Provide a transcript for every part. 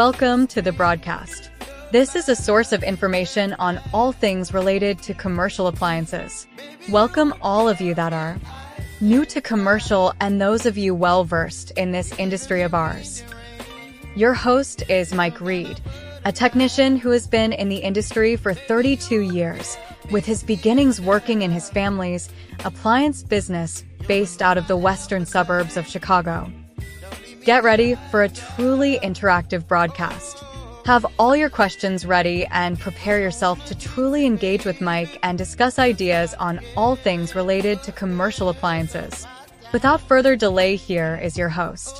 Welcome to the broadcast. This is a source of information on all things related to commercial appliances. Welcome all of you that are new to commercial and those of you well-versed in this industry of ours. Your host is Mike Reed, a technician who has been in the industry for 32 years, with his beginnings working in his family's appliance business based out of the western suburbs of Chicago. Get ready for a truly interactive broadcast. Have all your questions ready and prepare yourself to truly engage with Mike and discuss ideas on all things related to commercial appliances. Without further delay, here is your host.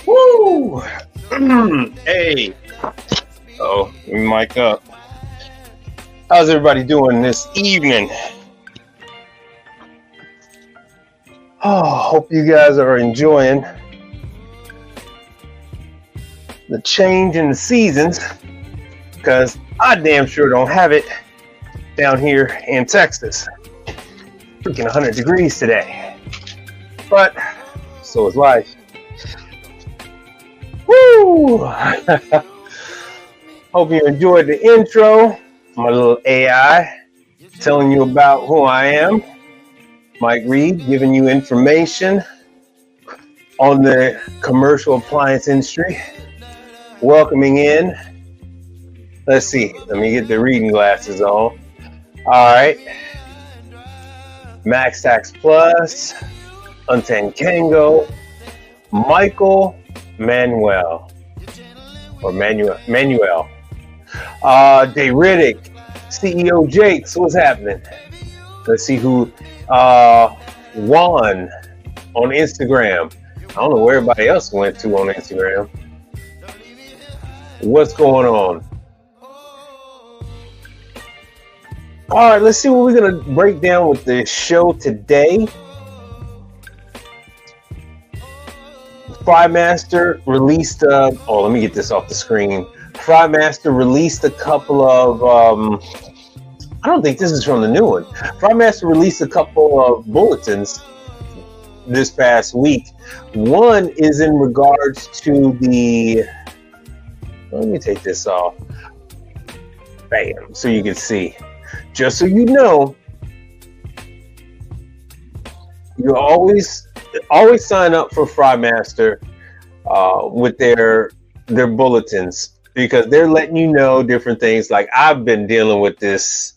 Woo! Hey. Oh, let me mic up. How's everybody doing this evening? Oh, hope you guys are enjoying the change in the seasons, because I damn sure don't have it down here in Texas. Freaking 100 degrees today. But so is life. Woo! Hope you enjoyed the intro. My little AI telling you about who I am. Mike Reed, giving you information on the commercial appliance industry. Welcoming in. Let's see. Let me get the reading glasses on. All right. Max Tax Plus, Untan Kango, Michael Manuel. Day Riddick, CEO Jakes, what's happening? Let's see who Juan on Instagram. I don't know where everybody else went to on Instagram. What's going on? All right, let's see what we're gonna break down with the show today. FryMaster released let me get this off the screen. FryMaster released a couple of I don't think this is from the new one. FryMaster released a couple of bulletins this past week. One is in regards to the, let me take this off. Bam, so you can see. Just so you know, you always sign up for FryMaster with their bulletins, because they're letting you know different things. Like, I've been dealing with this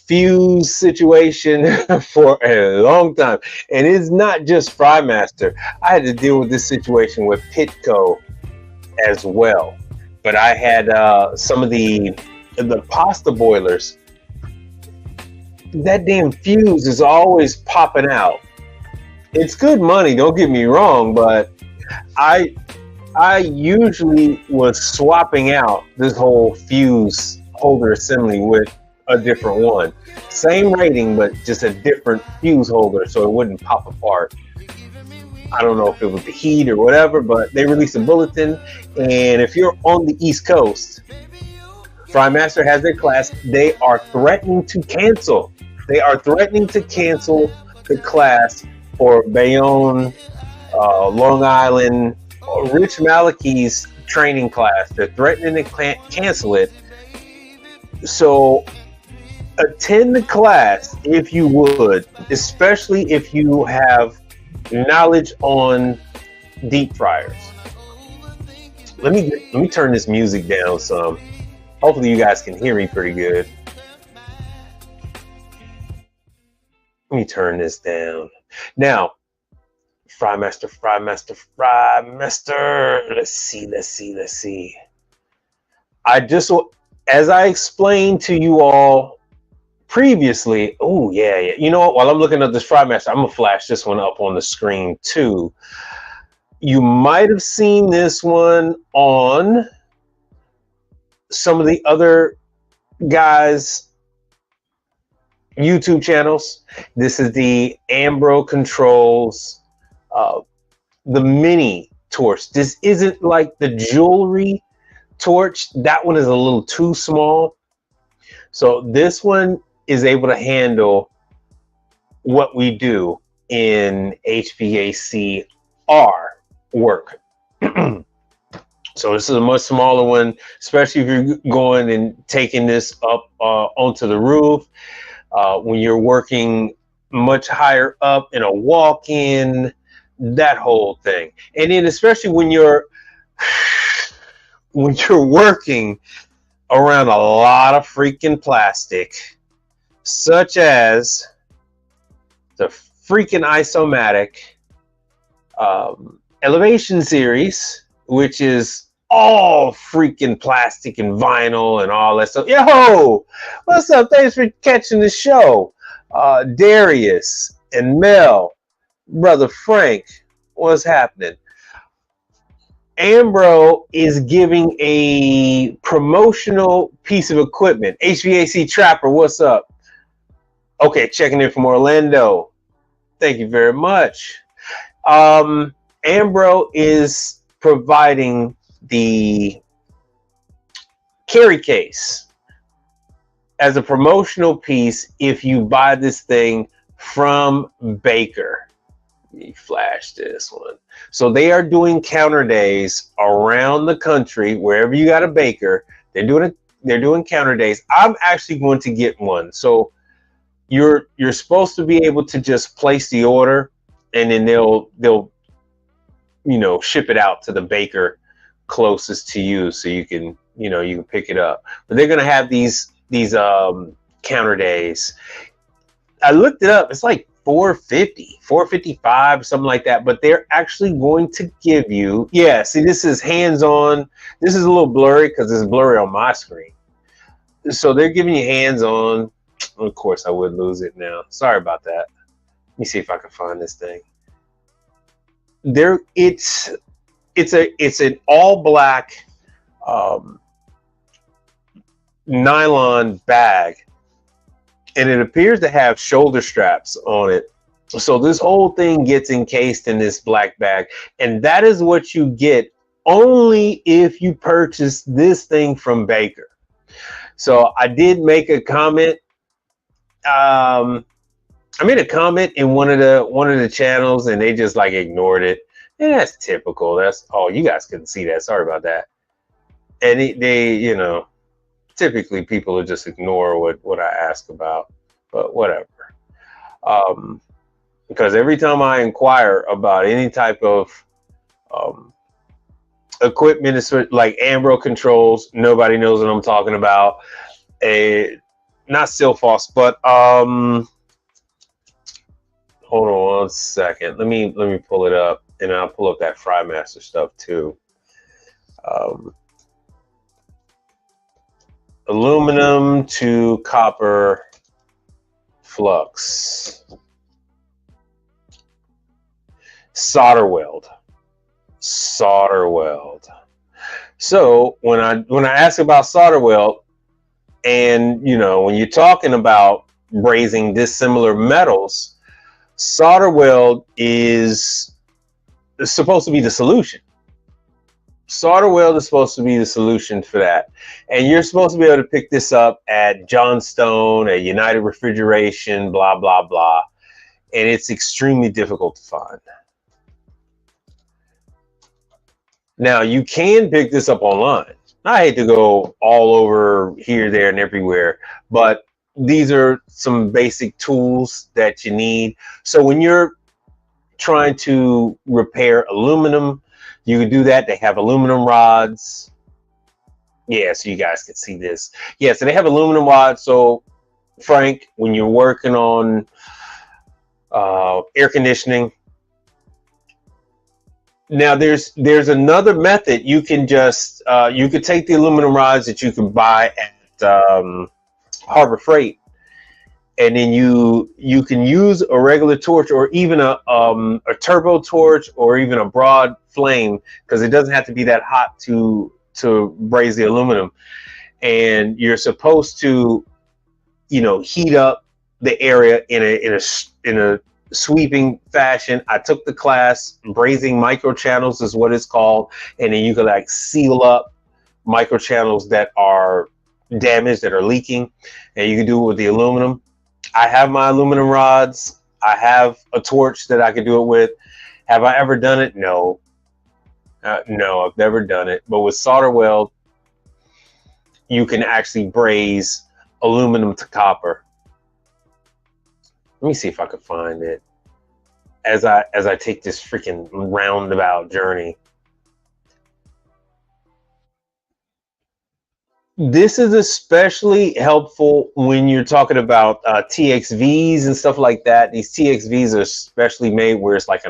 fuse situation for a long time, and it's not just FryMaster. I had to deal with this situation with Pitco as well. But I had some of the pasta boilers. That damn fuse is always popping out. It's good money, don't get me wrong, but I usually was swapping out this whole fuse holder assembly with a different one. Same rating, but just a different fuse holder so it wouldn't pop apart. I don't know if it was the heat or whatever, but they released a bulletin, and if you're on the East Coast, FryMaster has their class. They are threatening to cancel. They are threatening to cancel the class for Bayonne, Long Island, Rich Malachi's training class. They're threatening to cancel it. So attend the class if you would, especially if you have knowledge on deep fryers. Let me turn this music down some. Hopefully you guys can hear me pretty good. Let me turn this down. Now, FryMaster. Let's see. As I explained to you all previously, oh yeah. You know what? While I'm looking at this FryMaster, I'm gonna flash this one up on the screen too. You might have seen this one on some of the other guys' YouTube channels. This is the Ambro Controls, the mini torch. This isn't like the jewelry torch. That one is a little too small. So this one is able to handle what we do in HVAC R work. So this is a much smaller one, especially if you're going and taking this up onto the roof. When you're working much higher up in a walk-in, that whole thing. And then especially when you're working around a lot of freaking plastic, such as the freaking Isomatic Elevation series, which is all freaking plastic and vinyl and all that stuff. Yo, what's up? Thanks for catching the show. Darius and Mel, brother Frank, what's happening? Ambro is giving a promotional piece of equipment. HVAC Trapper, what's up? Okay, checking in from Orlando. Thank you very much. Ambro is providing the carry case as a promotional piece if you buy this thing from Baker. Let me flash this one. So they are doing counter days around the country. Wherever you got a Baker, they're doing counter days. I'm actually going to get one. So you're supposed to be able to just place the order, and then they'll ship it out to the Baker closest to you, so you can pick it up. But they're gonna have these counter days. I looked it up. It's like $450, $455, something like that. But they're actually going to give you, yeah. See, this is hands-on. This is a little blurry because it's blurry on my screen. So they're giving you hands-on. Of course, I would lose it now. Sorry about that. Let me see if I can find this thing. It's an all black nylon bag, and it appears to have shoulder straps on it. So this whole thing gets encased in this black bag, and that is what you get only if you purchase this thing from Baker. So I did make a comment. I made a comment in one of the channels, and they just like ignored it. And that's typical. You guys couldn't see that. Sorry about that. And they typically people will just ignore what I ask about, but whatever. Because every time I inquire about any type of equipment, like Ambro controls, nobody knows what I'm talking about. Not Silfoss, but hold on one second. Let me pull it up, and I'll pull up that FryMaster stuff too. Aluminum to copper flux. Solder weld. So when I ask about solder weld, and when you're talking about brazing dissimilar metals, solder weld is supposed to be the solution. Solder weld is supposed to be the solution for that. And you're supposed to be able to pick this up at Johnstone, at United Refrigeration, blah, blah, blah. And it's extremely difficult to find. Now, you can pick this up online. I hate to go all over here, there, and everywhere, but these are some basic tools that you need. So when you're trying to repair aluminum, you can do that. They have aluminum rods. Yeah, so you guys can see this. Yeah, so they have aluminum rods. So, Frank, when you're working on air conditioning, now there's another method. You can just you could take the aluminum rods that you can buy at Harbor Freight, and then you can use a regular torch, or even a turbo torch, or even a broad flame, because it doesn't have to be that hot to braze the aluminum. And you're supposed to heat up the area in a sweeping fashion. I took the class. Brazing microchannels is what it's called, and then you can like seal up microchannels that are damaged, that are leaking, and you can do it with the aluminum. I have my aluminum rods. I have a torch that I can do it with, Have I ever done it? No. No, I've never done it. But with solder weld, you can actually braze aluminum to copper. Let me see if I can find it as I take this freaking roundabout journey. This is especially helpful when you're talking about TXVs and stuff like that. These TXVs are especially made where it's like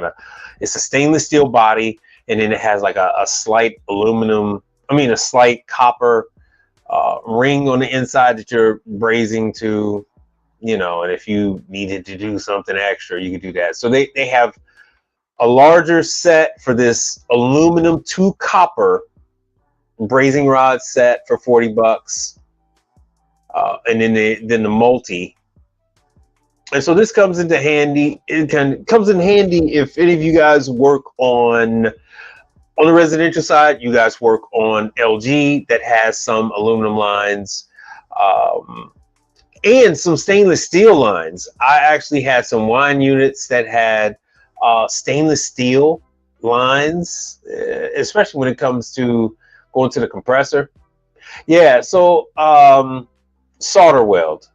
it's a stainless steel body, and then it has like a slight a slight copper ring on the inside that you're brazing to, and if you needed to do something extra, you could do that. So they have a larger set for this aluminum to copper brazing rod set for $40, and then the multi. And so this comes into handy. Comes in handy if any of you guys work on the residential side. You guys work on LG that has some aluminum lines, and some stainless steel lines. I actually had some wine units that had stainless steel lines, especially when it comes to going to the compressor. Yeah, so solder weld.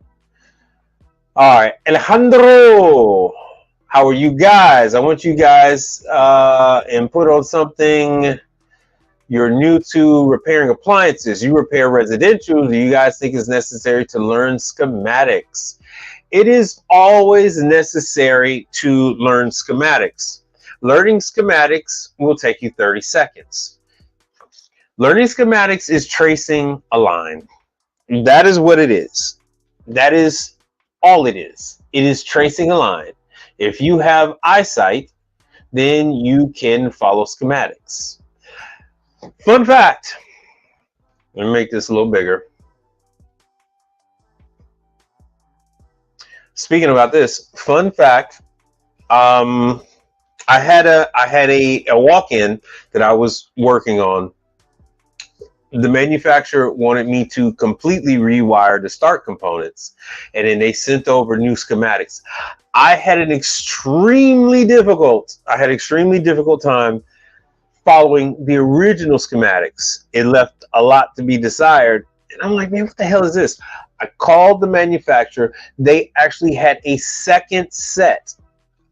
All right, Alejandro, how are you guys? I want you guys input on something. You're new to repairing appliances. You repair residential. Do you guys think it's necessary to learn schematics? It is always necessary to learn schematics. Learning schematics will take you 30 seconds. Learning schematics is tracing a line. That is what it is. That is all it is. It is tracing a line. If you have eyesight, then you can follow schematics. Fun fact. Let me make this a little bigger. Speaking about this, fun fact. I had a walk-in that I was working on. The manufacturer wanted me to completely rewire the start components, and then they sent over new schematics. I had an extremely difficult time following the original schematics. It left a lot to be desired, and I'm like, man, what the hell is this? I called the manufacturer. They actually had a second set.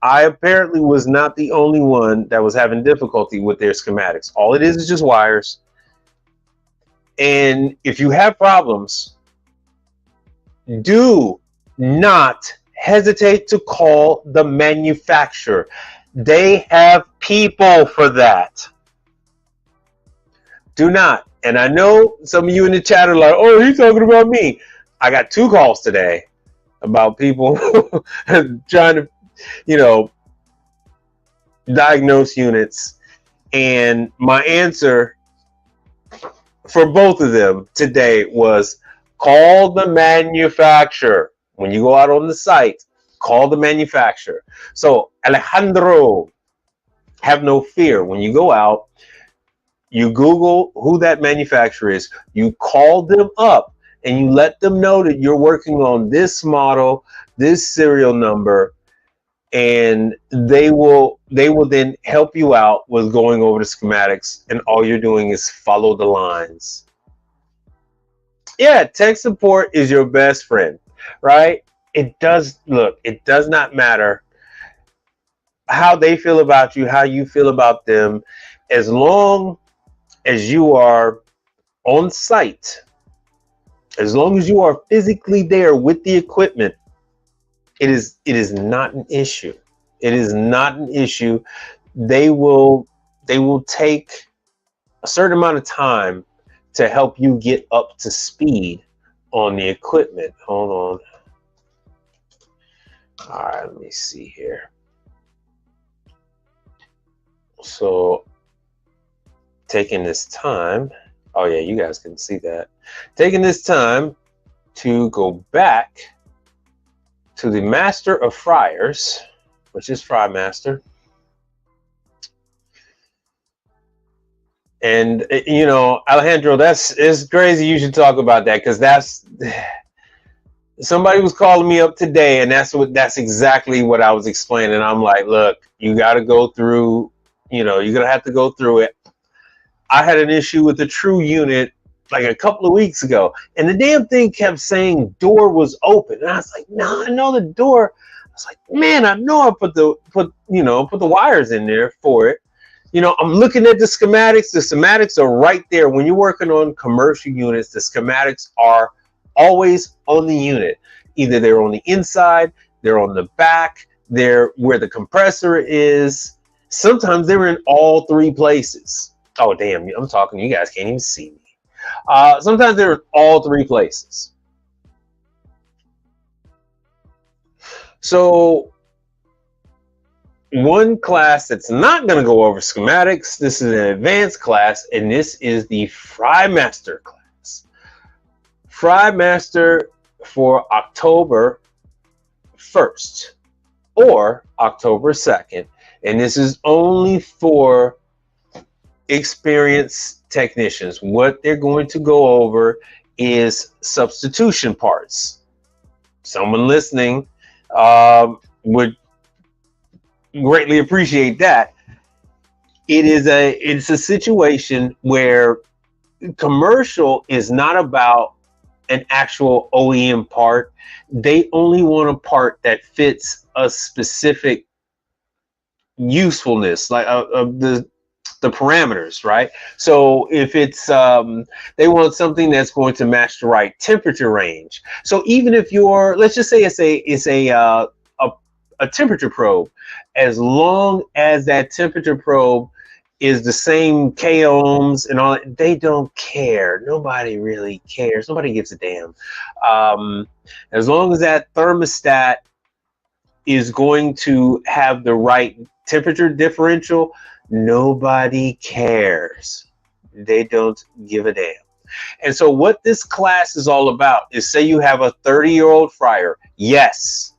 I apparently was not the only one that was having difficulty with their schematics. All it is just wires. And if you have problems, do not hesitate to call the manufacturer. They have people for that. Do not. And I know some of you in the chat are like, oh, he's talking about me. I got 2 calls today about people trying to, diagnose units. And my answer for both of them today was call the manufacturer. When you go out on the site, call the manufacturer. So Alejandro, have no fear. When you go out, you Google who that manufacturer is, you call them up, and you let them know that you're working on this model, this serial number, and they will then help you out with going over the schematics, and all you're doing is follow the lines. Yeah, tech support is your best friend, right? It does not matter how they feel about you, how you feel about them, as long as you are on site, as long as you are physically there with the equipment. It is not an issue. It is not an issue. They will take a certain amount of time to help you get up to speed on the equipment. Hold on. All right, let me see here. So taking this time, oh yeah, you guys can see that. Taking this time to go back to the master of fryers, which is FryMaster. And Alejandro, it's crazy you should talk about that, because Somebody was calling me up today, and that's exactly what I was explaining. I'm like, look, you got to go through, you're gonna have to go through it. I had an issue with the True unit like a couple of weeks ago, and the damn thing kept saying door was open, and I was like, no, I know the door. I was like, man, I know I put the wires in there for it. I'm looking at the schematics. The schematics are right there. When you're working on commercial units, the schematics are always on the unit. Either they're on the inside, they're on the back, they're where the compressor is. Sometimes they're in all three places. Oh, damn, I'm talking. You guys can't even see me. Sometimes they're in all three places. So one class that's not going to go over schematics, this is an advanced class, and this is the FryMaster class. FryMaster for October 1st or October 2nd, and this is only for experienced technicians. What they're going to go over is substitution parts. Someone listening would greatly appreciate that. It's a situation where commercial is not about an actual OEM part. They only want a part that fits a specific usefulness, like the parameters, right? So if it's they want something that's going to match the right temperature range. So even if let's just say it's a temperature probe, as long as that temperature probe is the same K ohms and all, they don't care. Nobody really cares. Nobody gives a damn. As long as that thermostat is going to have the right temperature differential, nobody cares. They don't give a damn. And so what this class is all about is, say you have a 30-year-old fryer. Yes,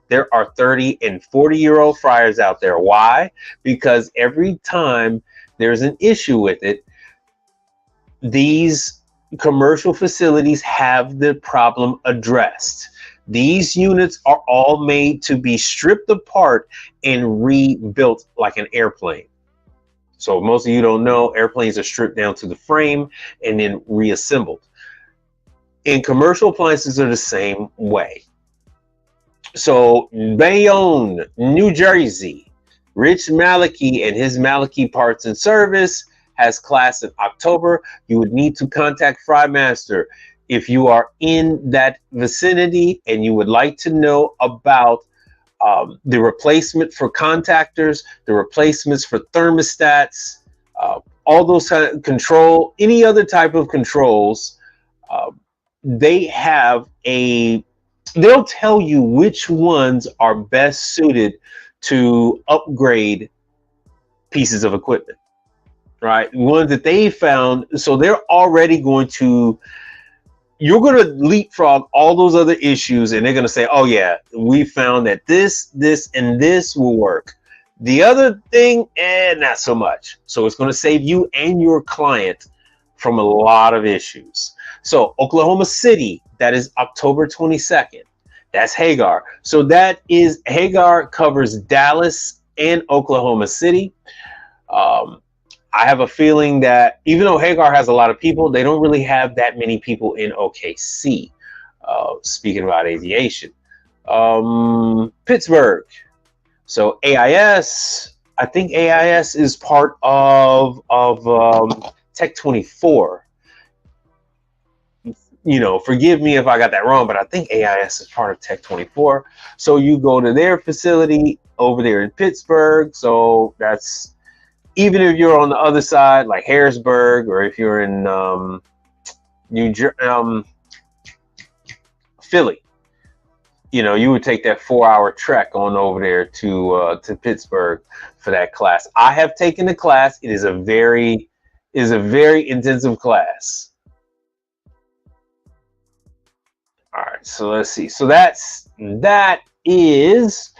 there are 30 and 40-year-old fryers out there. Why? Because every time there's an issue with it, these commercial facilities have the problem addressed. These units are all made to be stripped apart and rebuilt like an airplane. So most of you don't know, airplanes are stripped down to the frame and then reassembled. And commercial appliances are the same way. So Bayonne, New Jersey, Rich Maliki and his Maliki Parts and Service has class in October. You would need to contact FryMaster if you are in that vicinity and you would like to know about the replacement for contactors, the replacements for thermostats, all those kind of control, any other type of controls. They have they'll tell you which ones are best suited to upgrade pieces of equipment, right? Ones that they found. So they're already you're going to leapfrog all those other issues, and they're going to say, oh yeah, we found that this, and this will work. The other thing, not so much. So it's going to save you and your client from a lot of issues. So Oklahoma City, that is October 22nd. That's Hagar. So Hagar covers Dallas and Oklahoma City. I have a feeling that even though Hagar has a lot of people, they don't really have that many people in OKC. Speaking about aviation, Pittsburgh. So AIS, I think AIS is part of Tech 24. Forgive me if I got that wrong, but I think AIS is part of Tech 24. So you go to their facility over there in Pittsburgh. So that's, even if you're on the other side, like Harrisburg, or if you're in Philly, you would take that 4-hour trek on over there to Pittsburgh for that class. I have taken the class. It is a very intensive class. All right, so let's see. So that is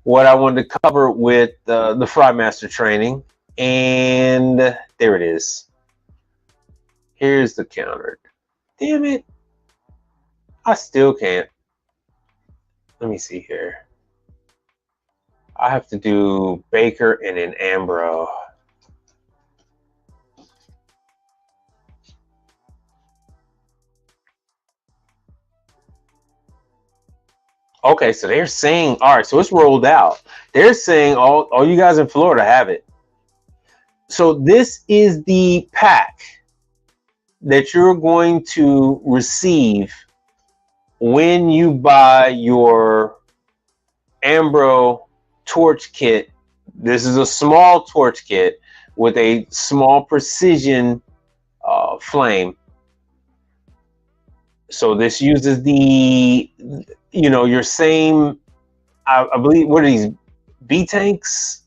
what I wanted to cover with the FryMaster training. And there it is. Here's the counter. Damn it. I still can't. Let me see here. I have to do Baker and then Ambro. Okay, so they're saying, all right, so it's rolled out. They're saying all you guys in Florida have it. So this is the pack that you're going to receive when you buy your Ambro torch kit. This is a small torch kit with a small precision flame. So this uses the, your same, I believe, what are these, B tanks?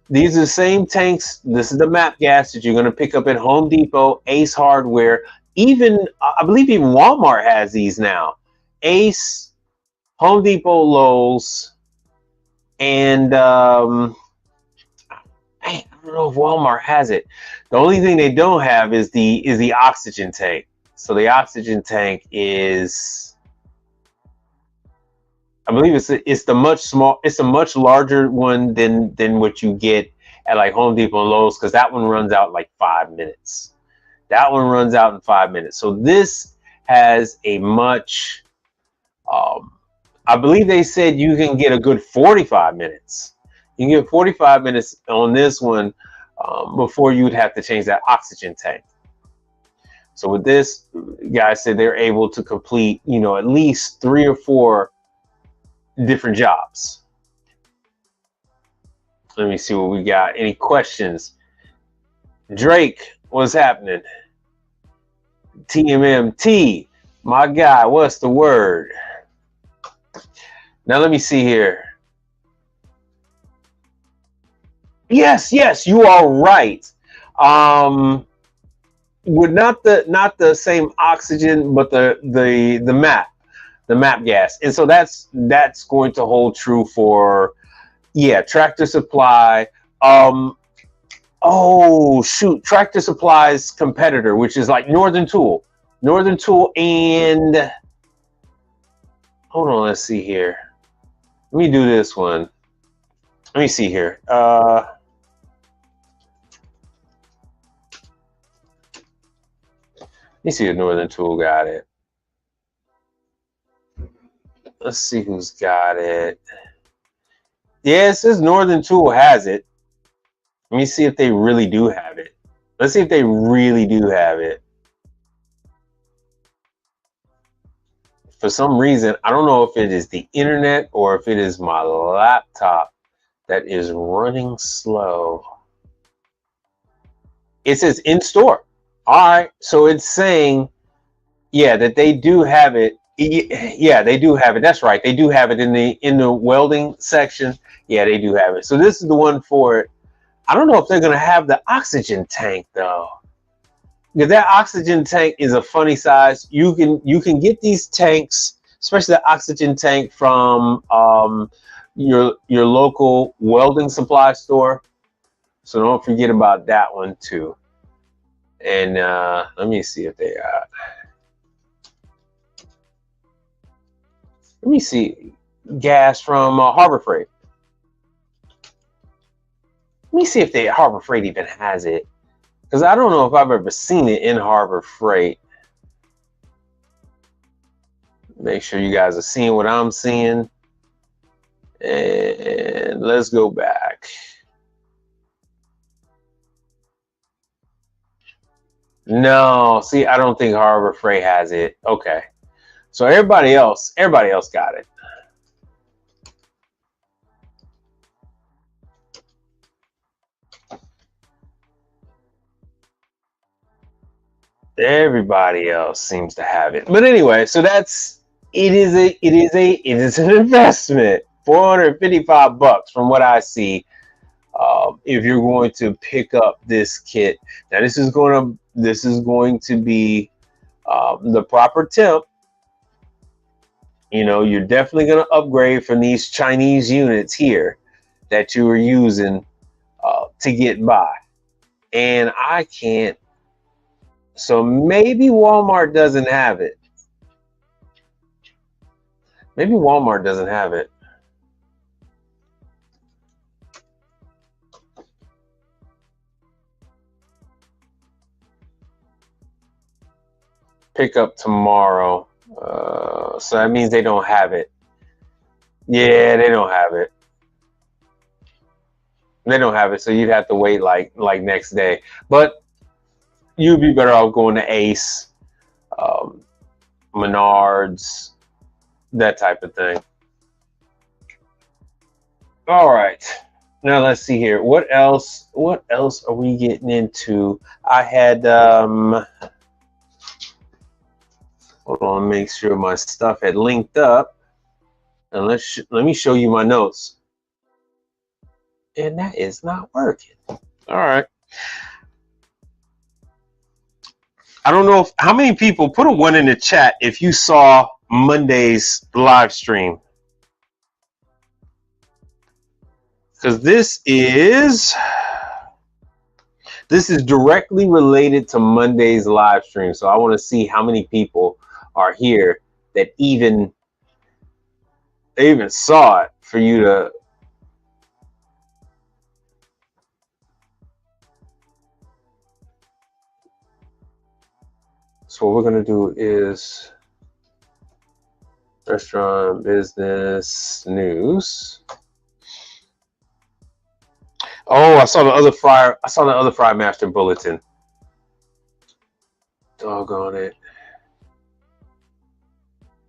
These are the same tanks. This is the map gas that you're going to pick up at Home Depot, Ace Hardware. Even, I believe even Walmart has these now. Ace, Home Depot, Lowe's, and I don't know if Walmart has it. The only thing they don't have is the oxygen tank. So the oxygen tank is, I believe it's a much larger one than what you get at like Home Depot and Lowe's, because that one runs out in like 5 minutes. That one runs out in 5 minutes. So this has a much, I believe they said you can get a good 45 minutes. You can get 45 minutes on this one before you would have to change that oxygen tank. So with this, guys said they're able to complete, at least 3 or 4 different jobs. Let me see what we got. Any questions? Drake, what's happening? TMMT, my guy, what's the word? Now let me see here. Yes, you are right. With not the same oxygen, but the map gas, and so that's going to hold true for Tractor Supply. Oh shoot, Tractor Supply's competitor, which is like Northern Tool, and hold on, let's see here. Let me do this one. Let me see here. Let me see if Northern Tool got it. Let's see who's got it. Yeah, it says Northern Tool has it. Let me see if they really do have it. Let's see if they really do have it. For some reason, I don't know if it is the internet or if it is my laptop that is running slow. It says in store. All right, so it's saying, that they do have it. Yeah, they do have it. That's right. They do have it in the welding section. Yeah, they do have it. So this is the one for it. I don't know if they're gonna have the oxygen tank though. Because that oxygen tank is a funny size. You can get these tanks, especially the oxygen tank, from your local welding supply store. So don't forget about that one too. And let me see if they let me see gas from Harbor Freight. Let me see if Harbor Freight even has it, because I don't know if I've ever seen it in Harbor Freight. Make sure you guys are seeing what I'm seeing. And let's go back. No, see, I don't think Harbor Freight has it. Okay. So everybody else got it. Everybody else seems to have it. But anyway, so it is an investment. $455 from what I see. If you're going to pick up this kit. Now this is going to be the proper temp. You're definitely going to upgrade from these Chinese units here that you were using to get by. And I can't. So maybe Walmart doesn't have it. Maybe Walmart doesn't have it. Pick up tomorrow. So that means they don't have it. Yeah, they don't have it. They don't have it, so you'd have to wait like next day. But you'd be better off going to Ace, um, Menards, that type of thing. All right. Now let's see here. What else? What else are we getting into? I had hold on, make sure my stuff had linked up. And let me show you my notes. And that is not working. All right. I don't know how many people put a 1 in the chat if you saw Monday's live stream. Because this is directly related to Monday's live stream. So I want to see how many people are here that even saw it for you to. So what we're going to do is restaurant business news. Oh, I saw the other Fry Master bulletin. Doggone it.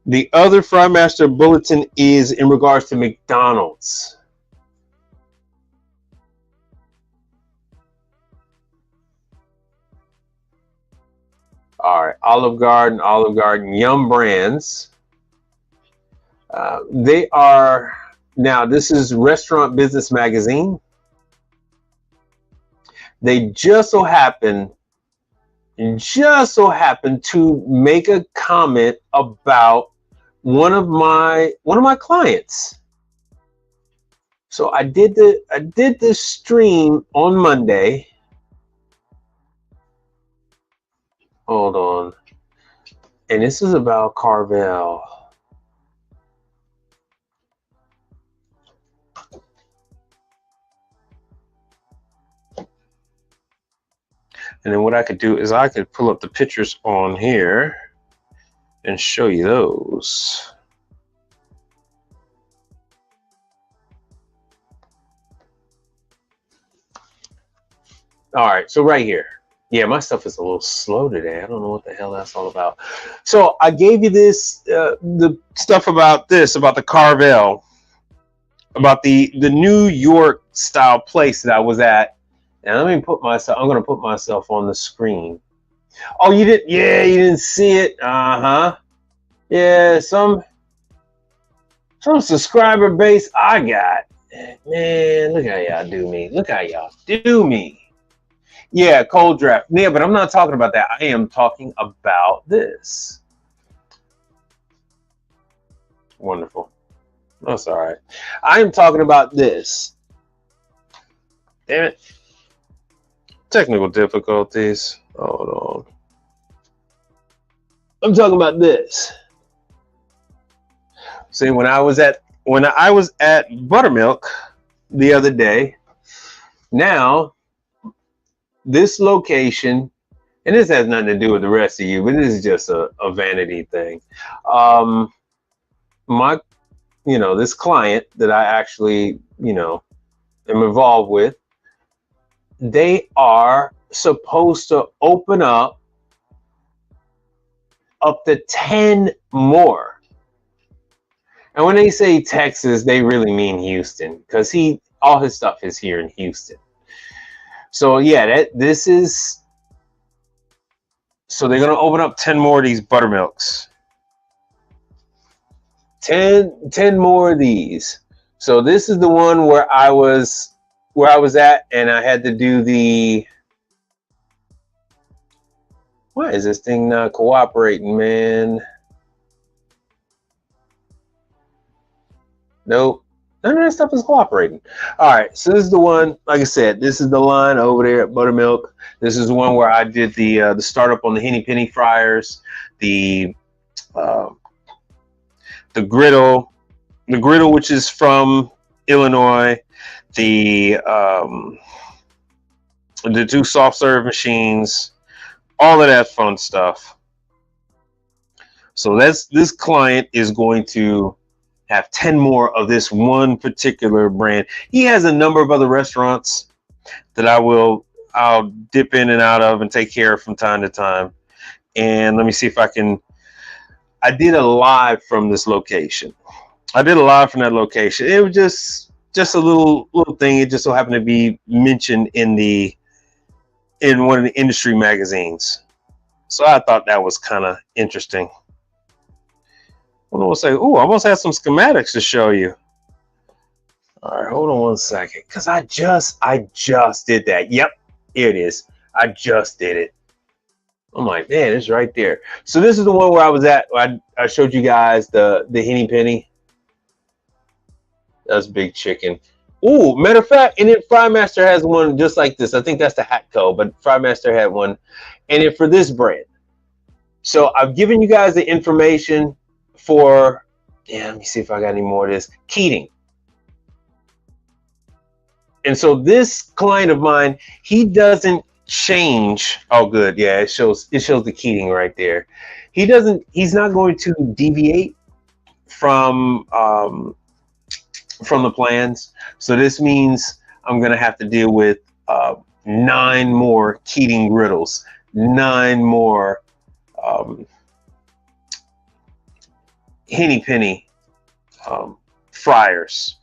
The other Fry Master bulletin is in regards to McDonald's. All right, Olive Garden, Yum Brands. They are now. This is Restaurant Business Magazine. They just so happen to make a comment about one of my clients. So I did the stream on Monday. Hold on. And this is about Carvel. And then what I could do is I could pull up the pictures on here and show you those. All right, so right here. Yeah, my stuff is a little slow today. I don't know what the hell that's all about. So I gave you this, the stuff about the Carvel, about the New York style place that I was at. And I'm going to put myself on the screen. Oh, you didn't? Yeah, you didn't see it. Yeah, some subscriber base I got. Man, look how y'all do me. Look how y'all do me. Yeah, cold draft. Yeah, but I'm not talking about that. I am talking about this. Wonderful. That's all right. I am talking about this. Damn it. Technical difficulties. Hold on. I'm talking about this. See, when I was at Buttermilk the other day, now this location, and this has nothing to do with the rest of you, but this is just a vanity thing. This client that I actually, am involved with, they are supposed to open up to 10 more. And when they say Texas, they really mean Houston, because all his stuff is here in Houston. So yeah, so they're gonna open up 10 more of these Buttermilks. 10 more of these. So this is the one where I was at, and I had to do the. Why is this thing not cooperating, man? Nope. None of that stuff is cooperating. All right, so this is the one, like I said, this is the line over there at Buttermilk. This is the one where I did the startup on the Henny Penny fryers, the the griddle, which is from Illinois, the 2 soft serve machines, all of that fun stuff. So this client is going to have 10 more of this one particular brand. He has a number of other restaurants that I'll dip in and out of and take care of from time to time. And let me see if I did a live from this location. I did a live from that location. It was just a little thing. It just so happened to be mentioned in one of the industry magazines. So I thought that was kind of interesting. I almost have some schematics to show you. All right, hold on one second, because I just did that. Yep, here it is. I just did it. I'm like, man, it's right there. So this is the one where I was at. I showed you guys the henny penny. That's Big Chicken. Ooh, matter of fact, and then Frymaster has one just like this. I think that's the Hatco, but Frymaster had one, and then for this brand. So I've given you guys the information for. Yeah, let me see if I got any more of this Keating. And so this client of mine, he doesn't change. Oh, good. Yeah, it shows the Keating right there. He's not going to deviate from the plans. So this means I'm going to have to deal with 9 more Keating griddles, 9 more henny penny fryers.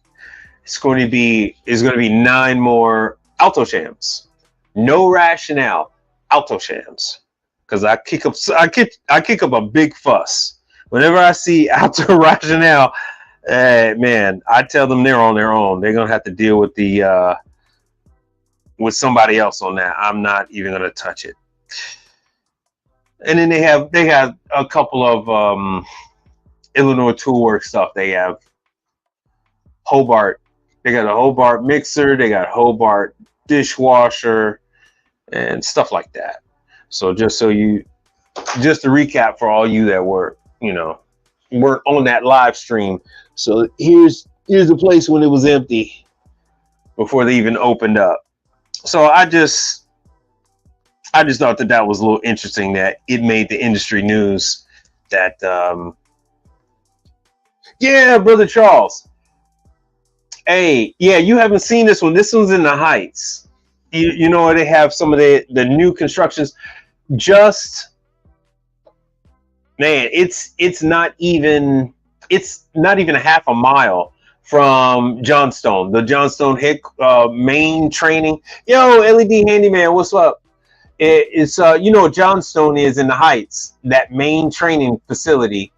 It's going to be 9 more Alto Shams. No rationale, Alto Shams, because I kick up a big fuss whenever I see Alto Rationale. Man, I tell them they're on their own. They're gonna have to deal with with somebody else on that. I'm not even gonna touch it. And then they have a couple of Illinois Toolworks stuff. They have Hobart. They got a Hobart mixer. They got Hobart dishwasher and stuff like that. So just to recap for all you that weren't on that live stream. So here's the place when it was empty before they even opened up. So I just thought that was a little interesting that it made the industry news that yeah, Brother Charles. Hey, yeah, you haven't seen this one. This one's in the Heights. You know, they have some of the new constructions. Just, man, it's not even a half a mile from Johnstone, the Johnstone main training. Yo, LED handyman, what's up? It's Johnstone is in the Heights, that main training facility.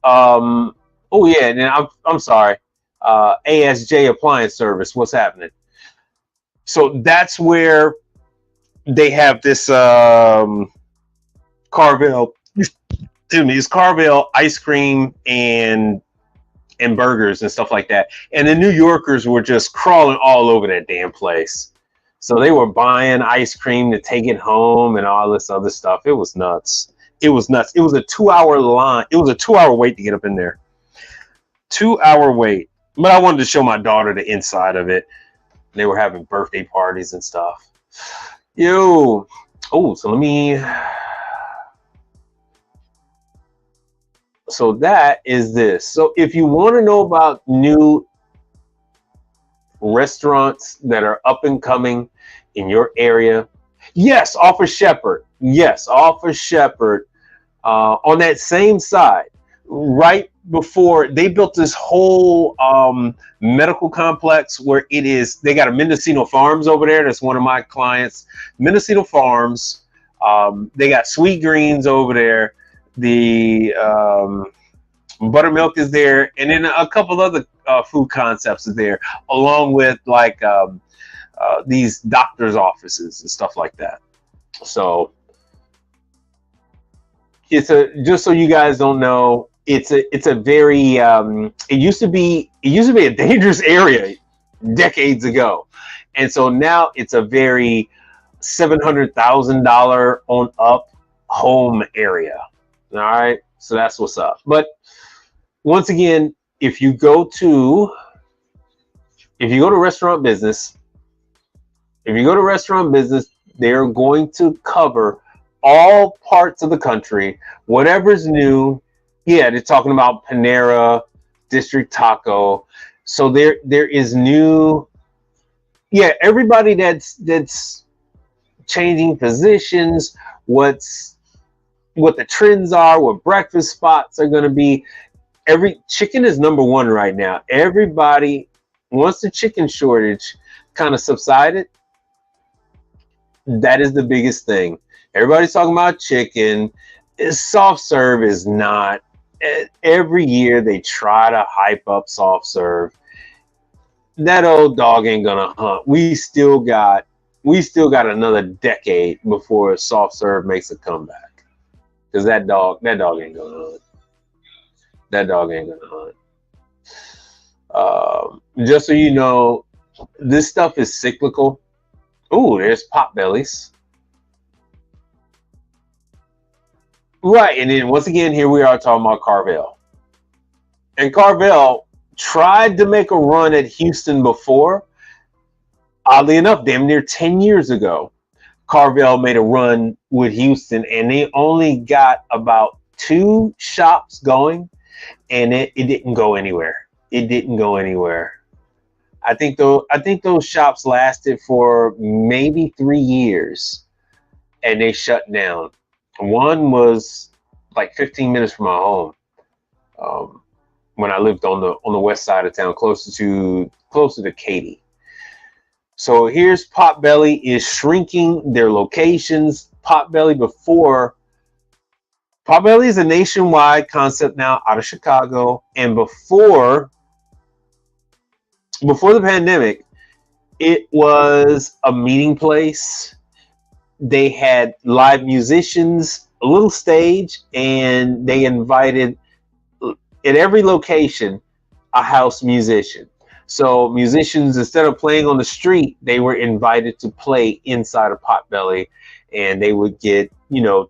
Oh yeah, and I'm sorry. ASJ Appliance Service. What's happening? So that's where they have this Carvel. Excuse me, it's Carvel ice cream and burgers and stuff like that. And the New Yorkers were just crawling all over that damn place. So they were buying ice cream to take it home and all this other stuff. It was nuts. It was nuts. It was a 2-hour line. It was a 2-hour wait to get up in there. 2-hour wait. But I wanted to show my daughter the inside of it. They were having birthday parties and stuff. So let me. So that is this. So if you want to know about new restaurants that are up and coming in your area, yes, off of Shepherd. Yes, off of Shepherd. On that same side, right before they built this whole medical complex where they got a Mendocino Farms over there. That's one of my clients, Mendocino Farms. They got Sweet Greens over there. The buttermilk is there, and then a couple other food concepts is there, along with like these doctors' offices and stuff like that. So just so you guys don't know, it's a very it used to be a dangerous area decades ago, and so now it's a very $700,000 on up home area. All right, so that's what's up. But once again, if you go to restaurant business, if you go to restaurant business, they're going to cover all parts of the country, whatever's new. Yeah, they're talking about Panera, District Taco. So there is new. Yeah, everybody that's changing positions, what the trends are, what breakfast spots are going to be. Every chicken is number one right now. Everybody, once the chicken shortage kind of subsided, that is the biggest thing. Everybody's talking about chicken. Soft serve is not. Every year they try to hype up soft serve. That old dog ain't gonna hunt. We still got another decade before soft serve makes a comeback. Because that dog ain't gonna hunt. That dog ain't gonna hunt. Just so you know, this stuff is cyclical. Ooh, there's pot bellies. Right, and then once again, here we are talking about Carvel. And Carvel tried to make a run at Houston before. Oddly enough, damn near 10 years ago, Carvel made a run with Houston, and they only got about 2 shops going, and it didn't go anywhere. It didn't go anywhere. I think those shops lasted for maybe 3 years, and they shut down. One was like 15 minutes from my home, um, when I lived on the west side of town, closer to Katy. So here's Potbelly is shrinking their locations. Potbelly is a nationwide concept now out of Chicago, and before the pandemic, it was a meeting place. They had live musicians, a little stage, and they invited at every location a house musician. So musicians, instead of playing on the street, they were invited to play inside of Potbelly, and they would get,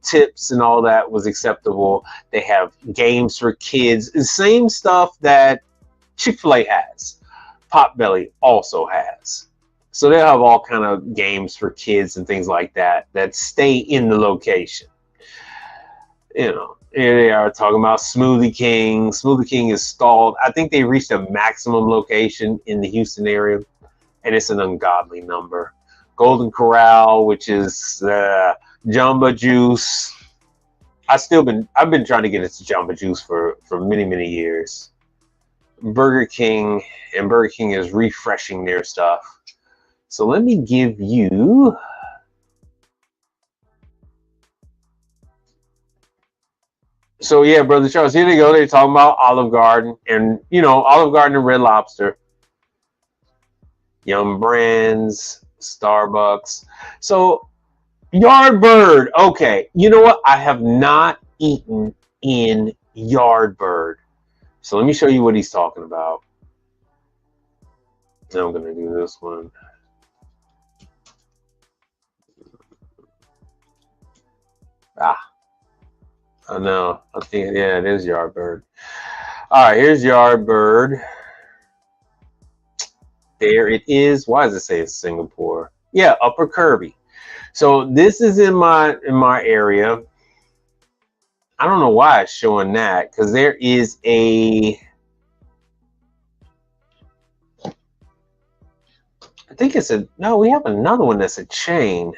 tips, and all that was acceptable. They have games for kids, the same stuff that Chick-fil-A has. Potbelly also has. So they have all kind of games for kids and things like that stay in the location. Here they are talking about Smoothie King. Smoothie King is stalled. I think they reached a maximum location in the Houston area, and it's an ungodly number. Golden Corral, which is Jamba Juice. I've been trying to get into Jamba Juice for many, many years. Burger King is refreshing their stuff. So let me give you. So yeah, Brother Charles, here they go. They're talking about Olive Garden and Olive Garden and Red Lobster, Yum Brands, Starbucks. So Yardbird. Okay, you know what? I have not eaten in Yardbird. So let me show you what he's talking about. Now I'm gonna do this one. I know. I think, yeah, it is Yardbird. All right, here's Yardbird. There it is. Why does it say it's Singapore? Yeah, Upper Kirby. So this is in my area. I don't know why it's showing that, because there is I think no, we have another one that's a chain.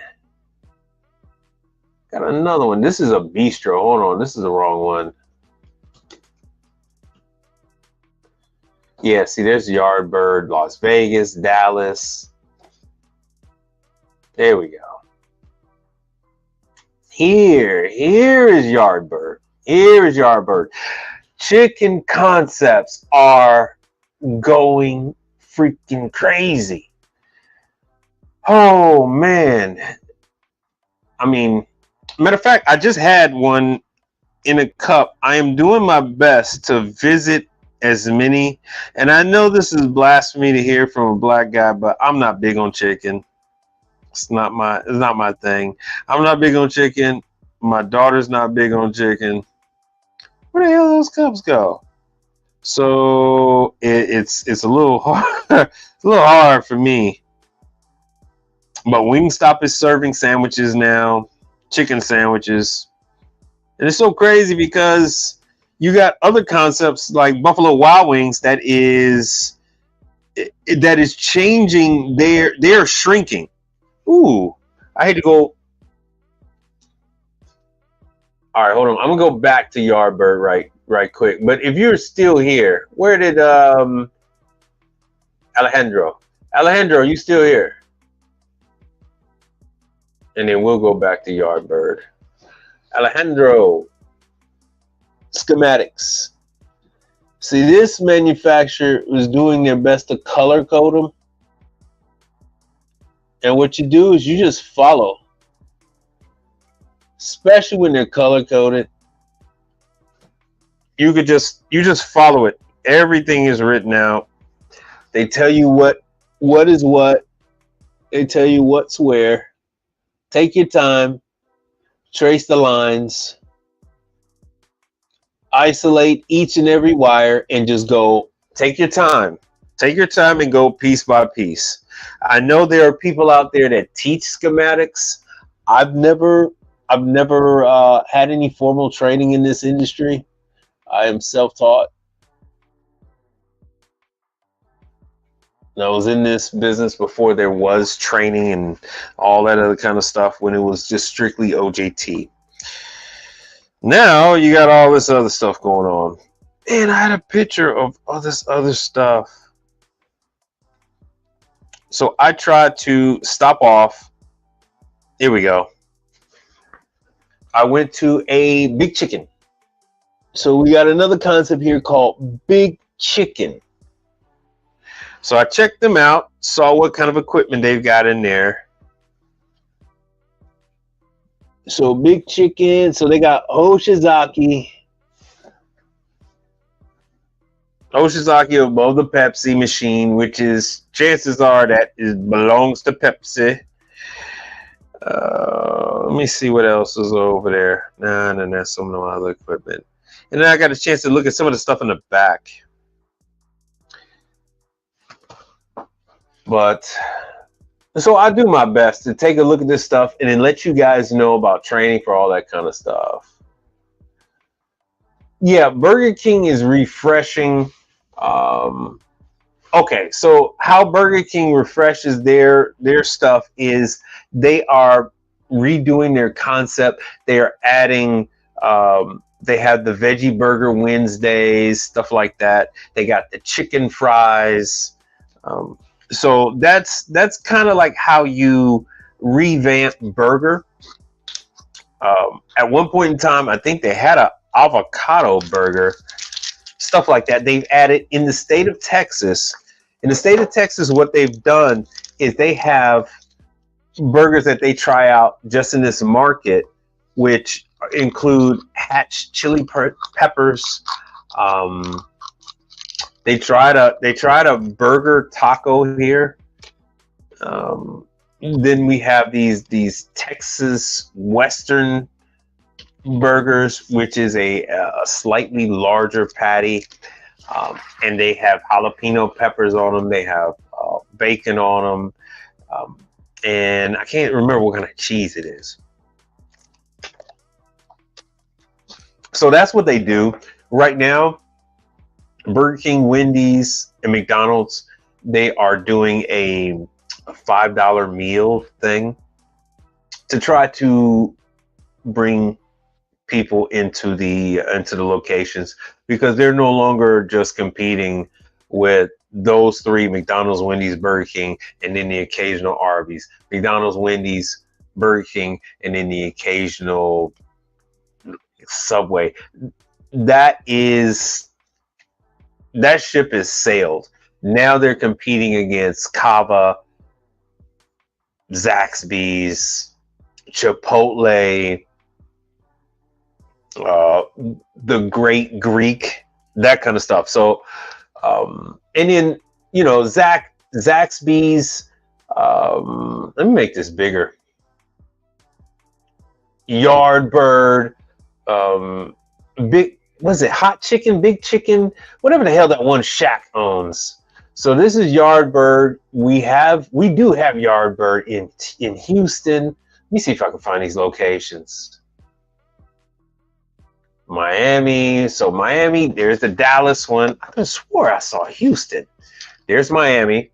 Got another one. This is a bistro. Hold on, this is the wrong one. Yeah, see, there's Yardbird, Las Vegas, Dallas. There we go. Here is Yardbird. Here is Yardbird. Chicken concepts are going freaking crazy. Oh man. I mean, matter of fact, I just had one in a cup. I am doing my best to visit as many, and I know this is blasphemy to hear from a black guy, but I'm not big on chicken. It's not my thing. I'm not big on chicken. My daughter's not big on chicken. Where the hell those cups go? So it's a little hard. It's a little hard for me. But Wingstop is serving sandwiches now, chicken sandwiches, and it's so crazy because you got other concepts like Buffalo Wild Wings that is changing. They're shrinking. Ooh, I hate to go. All right, hold on. I'm gonna go back to Yardbird right quick. But if you're still here, where did Alejandro? Alejandro, you still here? And then we'll go back to Yardbird. Alejandro, schematics. See, this manufacturer was doing their best to color code them. And what you do is you just follow, especially when they're color coded. You just follow it. Everything is written out. They tell you what is what. They tell you what's where. Take your time. Trace the lines. Isolate each and every wire and just go. Take your time. Take your time and go piece by piece. I know there are people out there that teach schematics. I've never had any formal training in this industry. I am self-taught. I was in this business before there was training and all that other kind of stuff, when it was just strictly OJT. Now you got all this other stuff going on. And I had a picture of all this other stuff. So I tried to stop off. Here we go. I went to a Big Chicken. So we got another concept here called Big Chicken. So I checked them out, saw what kind of equipment they've got in there. So Big Chicken, so they got Hoshizaki above the Pepsi machine, which is, chances are that it belongs to Pepsi. Let me see what else is over there. Nah, that's some of the other equipment. And then I got a chance to look at some of the stuff in the back. But so I do my best to take a look at this stuff and then let you guys know about training for all that kind of stuff. Yeah, Burger King is refreshing. Okay, so how Burger King refreshes their stuff is they are redoing their concept. They are adding, they have the Veggie Burger Wednesdays, stuff like that. They got the chicken fries. So that's kind of like how you revamp burger. At one point in time, I think they had an avocado burger, stuff like that. They've added in the state of Texas. In the state of Texas, what they've done is they have burgers that they try out just in this market, which include hatch chili peppers. They tried a burger taco here. Then we have these Texas Western burgers, which is a slightly larger patty, and they have jalapeno peppers on them. They have bacon on them, and I can't remember what kind of cheese it is. So that's what they do right now. Burger King, Wendy's, and McDonald's, they are doing a $5 meal thing to try to bring people into the locations, because they're no longer just competing with those three: McDonald's, Wendy's, Burger King, and then the occasional Arby's. McDonald's, Wendy's, Burger King, and then the occasional Subway. That ship has sailed. Now they're competing against Cava, Zaxby's, Chipotle, the Great Greek, that kind of stuff. So, and then, Zaxby's, let me make this bigger. Yardbird, was it hot chicken, big chicken, whatever the hell that one shack owns. So this is Yardbird. We do have Yardbird in Houston. Let me see if I can find these locations. Miami. So Miami, there's the Dallas one. I could have swore I saw Houston. There's Miami.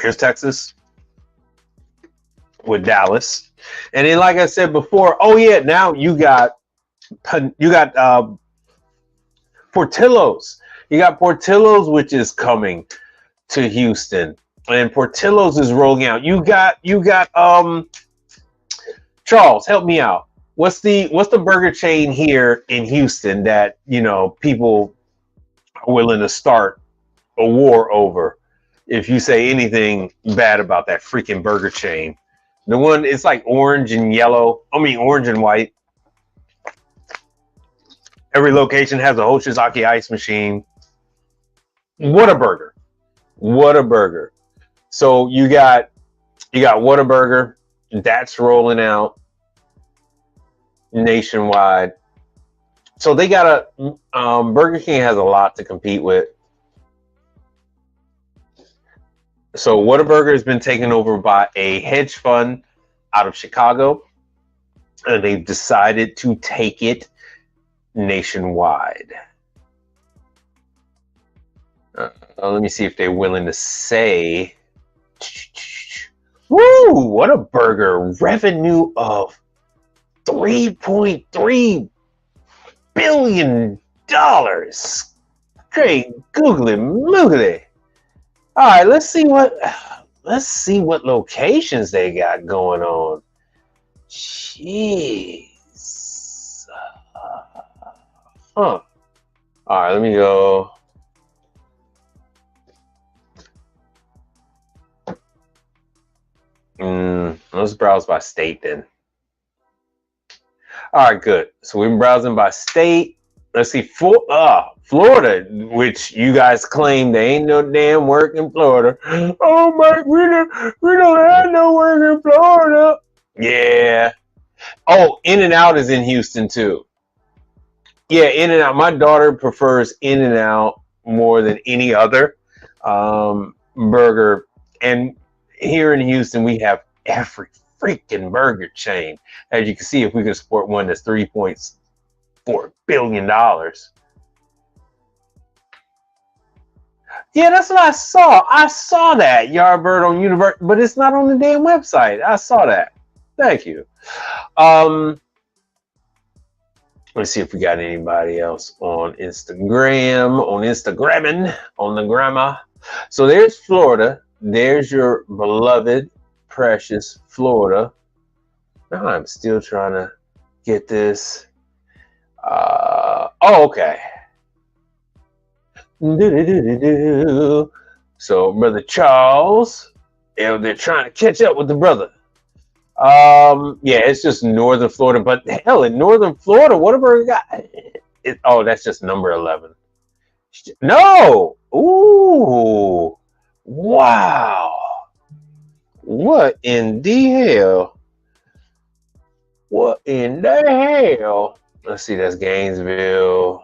Here's Texas with Dallas. And then, like I said before, oh yeah, now you got Portillo's. You got Portillo's, which is coming to Houston, and Portillo's is rolling out. You got Charles, help me out. What's the burger chain here in Houston that people are willing to start a war over if you say anything bad about that freaking burger chain? The one, it's like orange and yellow. I mean, orange and white. Every location has a Hoshizaki ice machine. What a burger. What a burger. So you got Whataburger. That's rolling out nationwide. So they got Burger King has a lot to compete with. So Whataburger has been taken over by a hedge fund out of Chicago, and they've decided to take it nationwide. Let me see if they're willing to say. Woo! Whataburger revenue of $3.3 billion. Great googly moogly. All right, let's see what locations they got going on. Jeez. All right, let me go. Let's browse by state then. All right, good. So we're browsing by state. Let's see, Florida, which you guys claim there ain't no damn work in Florida. Oh my, we don't have no work in Florida. Yeah. Oh, In-N-Out is in Houston too. Yeah, In-N-Out. My daughter prefers In-N-Out more than any other burger. And here in Houston, we have every freaking burger chain. As you can see, if we can support one that's $3.4 billion. Yeah, that's what I saw. I saw that Yardbird on Universe, but it's not on the damn website. I saw that. Thank you. Let's see if we got anybody else on Instagram, on the grammar. So there's Florida. There's your beloved, precious Florida. Now I'm still trying to get this. Okay. So Brother Charles, they're trying to catch up with the brother. Yeah, it's just Northern Florida, but hell, in Northern Florida, Whataburger got that's just number 11. No, ooh, wow, what in the hell? What in the hell? Let's see, that's Gainesville.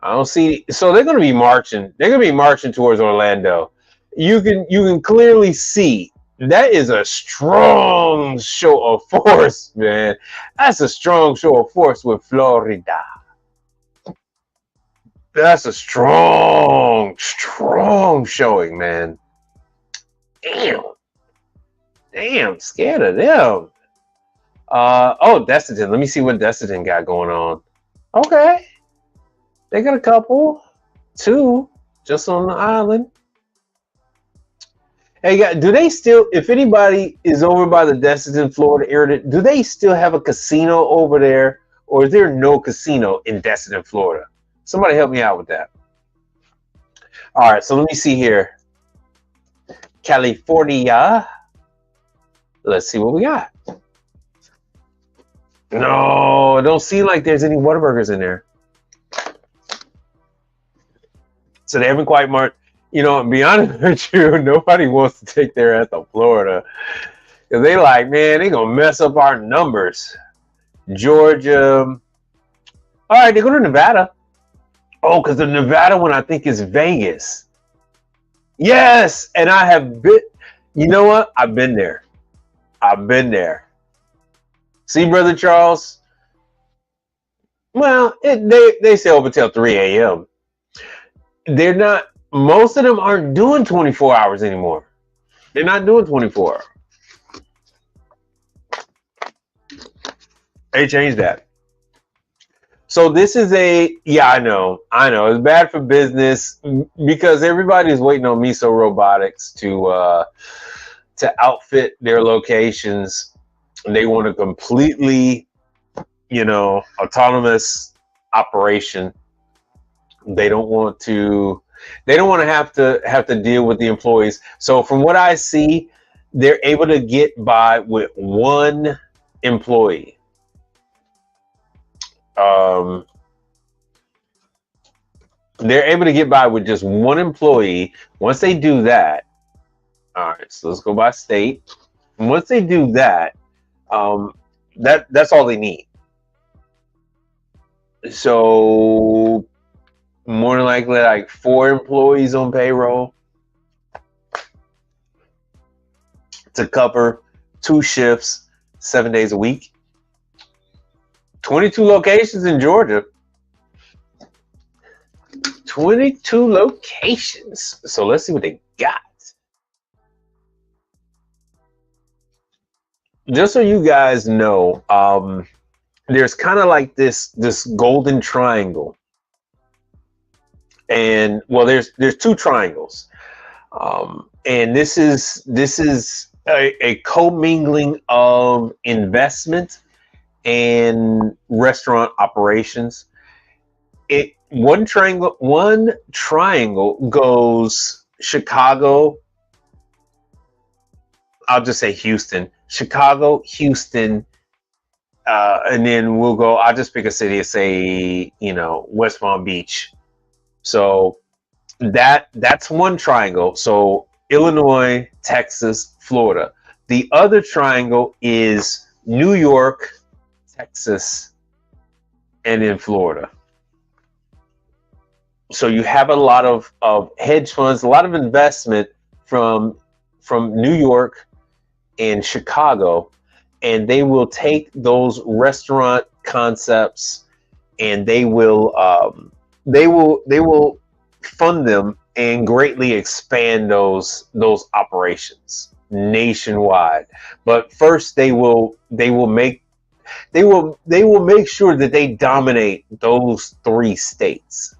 I don't see. So they're going to be marching. They're going to be marching towards Orlando. You can clearly see that is a strong show of force, man. That's a strong show of force with Florida. That's a strong showing, man. Damn, scared of them. Destin. Let me see what Destin got going on. Okay. They got a couple, 2, just on the island. Hey, do they still, if anybody is over by the Destin, Florida area, do they still have a casino over there? Or is there no casino in Destin, Florida? Somebody help me out with that. All right, so let me see here. California. Let's see what we got. No, it don't seem like there's any Whataburgers in there. So they haven't quite marked. To be honest with you, nobody wants to take their ass to Florida because they like, man, they gonna mess up our numbers. Georgia. All right, they go to Nevada. Oh, because the Nevada one I think is Vegas. Yes, and I have been. You know what? I've been there. I've been there. See, brother Charles. Well, they stay open till 3 a.m. They're not. Most of them aren't doing 24 hours anymore. They're not doing 24. They changed that. So this is yeah, I know, it's bad for business because everybody's waiting on Miso Robotics to outfit their locations. They want a completely, autonomous operation. They don't want to have to deal with the employees. So from what I see, they're able to get by with one employee. They're able to get by with just one employee. Once they do that, all right, so let's go by state. Once they do that, that's all they need. So more than likely, like 4 employees on payroll to cover 2 shifts, 7 days a week. 22 locations in Georgia. 22 locations. So let's see what they got. Just so you guys know, there's kind of like this golden triangle. And well, there's 2 triangles. And this is a commingling of investment and restaurant operations. One triangle goes Chicago. I'll just say Houston, Chicago, Houston, and then we'll go. I'll just pick a city and say, West Palm Beach. So that's one triangle. So Illinois, Texas, Florida. The other triangle is New York, Texas, and in Florida. So you have a lot of hedge funds, a lot of investment from New York and Chicago, and they will take those restaurant concepts and they will fund them and greatly expand those operations nationwide. But first they will make sure that they dominate those 3 states.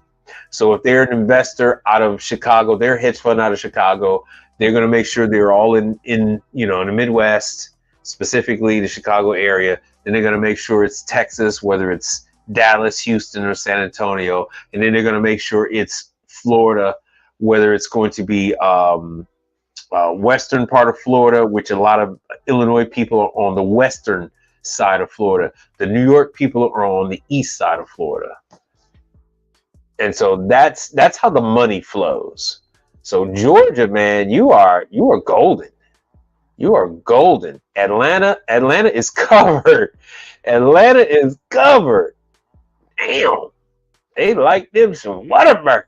So if they're an investor out of Chicago, they're a hedge fund out of Chicago, they're going to make sure they're all in the Midwest, specifically the Chicago area. Then they're going to make sure it's Texas, whether it's Dallas, Houston, or San Antonio. And then they're going to make sure it's Florida, whether it's going to be western part of Florida, which a lot of Illinois people are on the western side of Florida. The New York people are on the east side of Florida. And so that's how the money flows. So Georgia, man, you are golden. You are golden. Atlanta is covered. Atlanta is covered. Damn. They like them some Whataburger.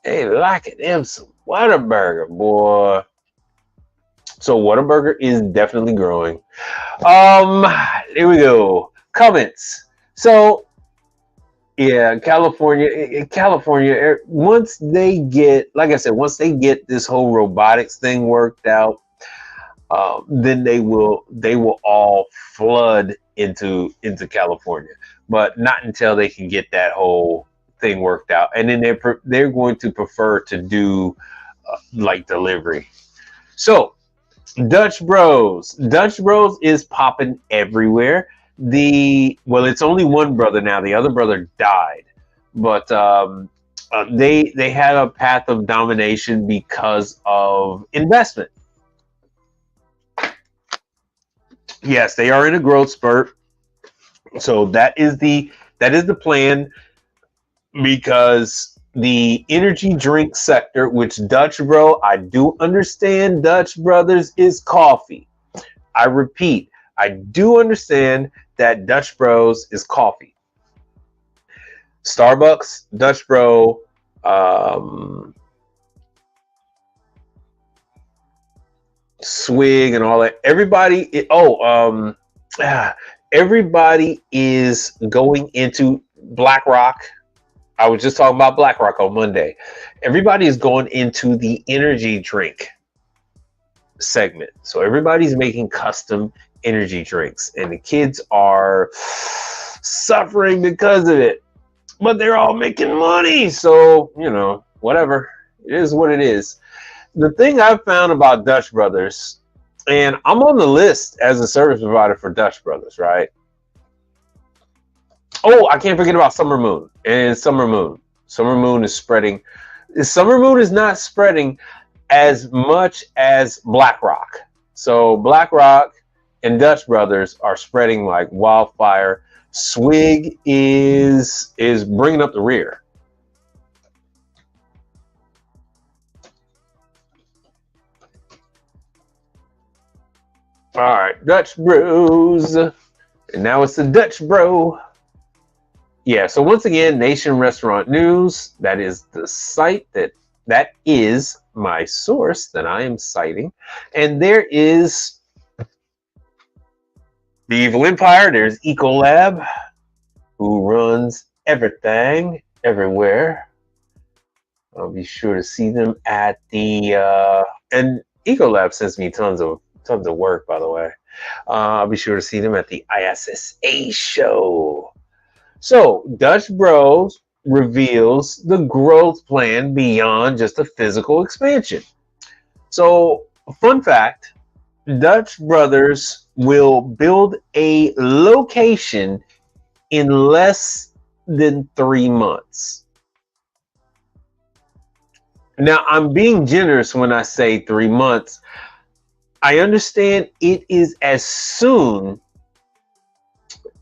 They like them some Whataburger, boy. So Whataburger is definitely growing. Here we go. Comments. So yeah, California, once they get, like I said, once they get this whole robotics thing worked out, then they will all flood into California, but not until they can get that whole thing worked out. And then they're going to prefer to do like delivery. So Dutch Bros is popping everywhere. It's only one brother now. The other brother died, but they had a path of domination because of investment. Yes, they are in a growth spurt. So that is the plan, because the energy drink sector, which Dutch Bro, I do understand Dutch Brothers is coffee. I repeat, I do understand that Dutch Bros is coffee. Starbucks, Dutch Bro, Swig, and all that. Everybody is going into BlackRock. I was just talking about BlackRock on Monday. Everybody is going into the energy drink segment. So everybody's making custom energy drinks, and the kids are suffering because of it. But they're all making money. So, whatever. It is what it is. The thing I've found about Dutch Brothers, and I'm on the list as a service provider for Dutch Brothers, right? Oh, I can't forget about Summer Moon. And Summer Moon is spreading. Summer Moon is not spreading as much as BlackRock. So BlackRock and Dutch Brothers are spreading like wildfire. Swig is bringing up the rear. All right, Dutch Bros. And now it's the Dutch Bro. Yeah, so once again, Nation Restaurant News. That is the site that is my source that I am citing. And there is the Evil Empire. There's Ecolab, who runs everything, everywhere. I'll be sure to see them at the and Ecolab sends me tons of work, by the way. I'll be sure to see them at the ISSA show. So Dutch Bros reveals the growth plan beyond just a physical expansion. So, fun fact, Dutch Brothers will build a location in less than 3 months. Now, I'm being generous when I say 3 months. I understand it is as soon.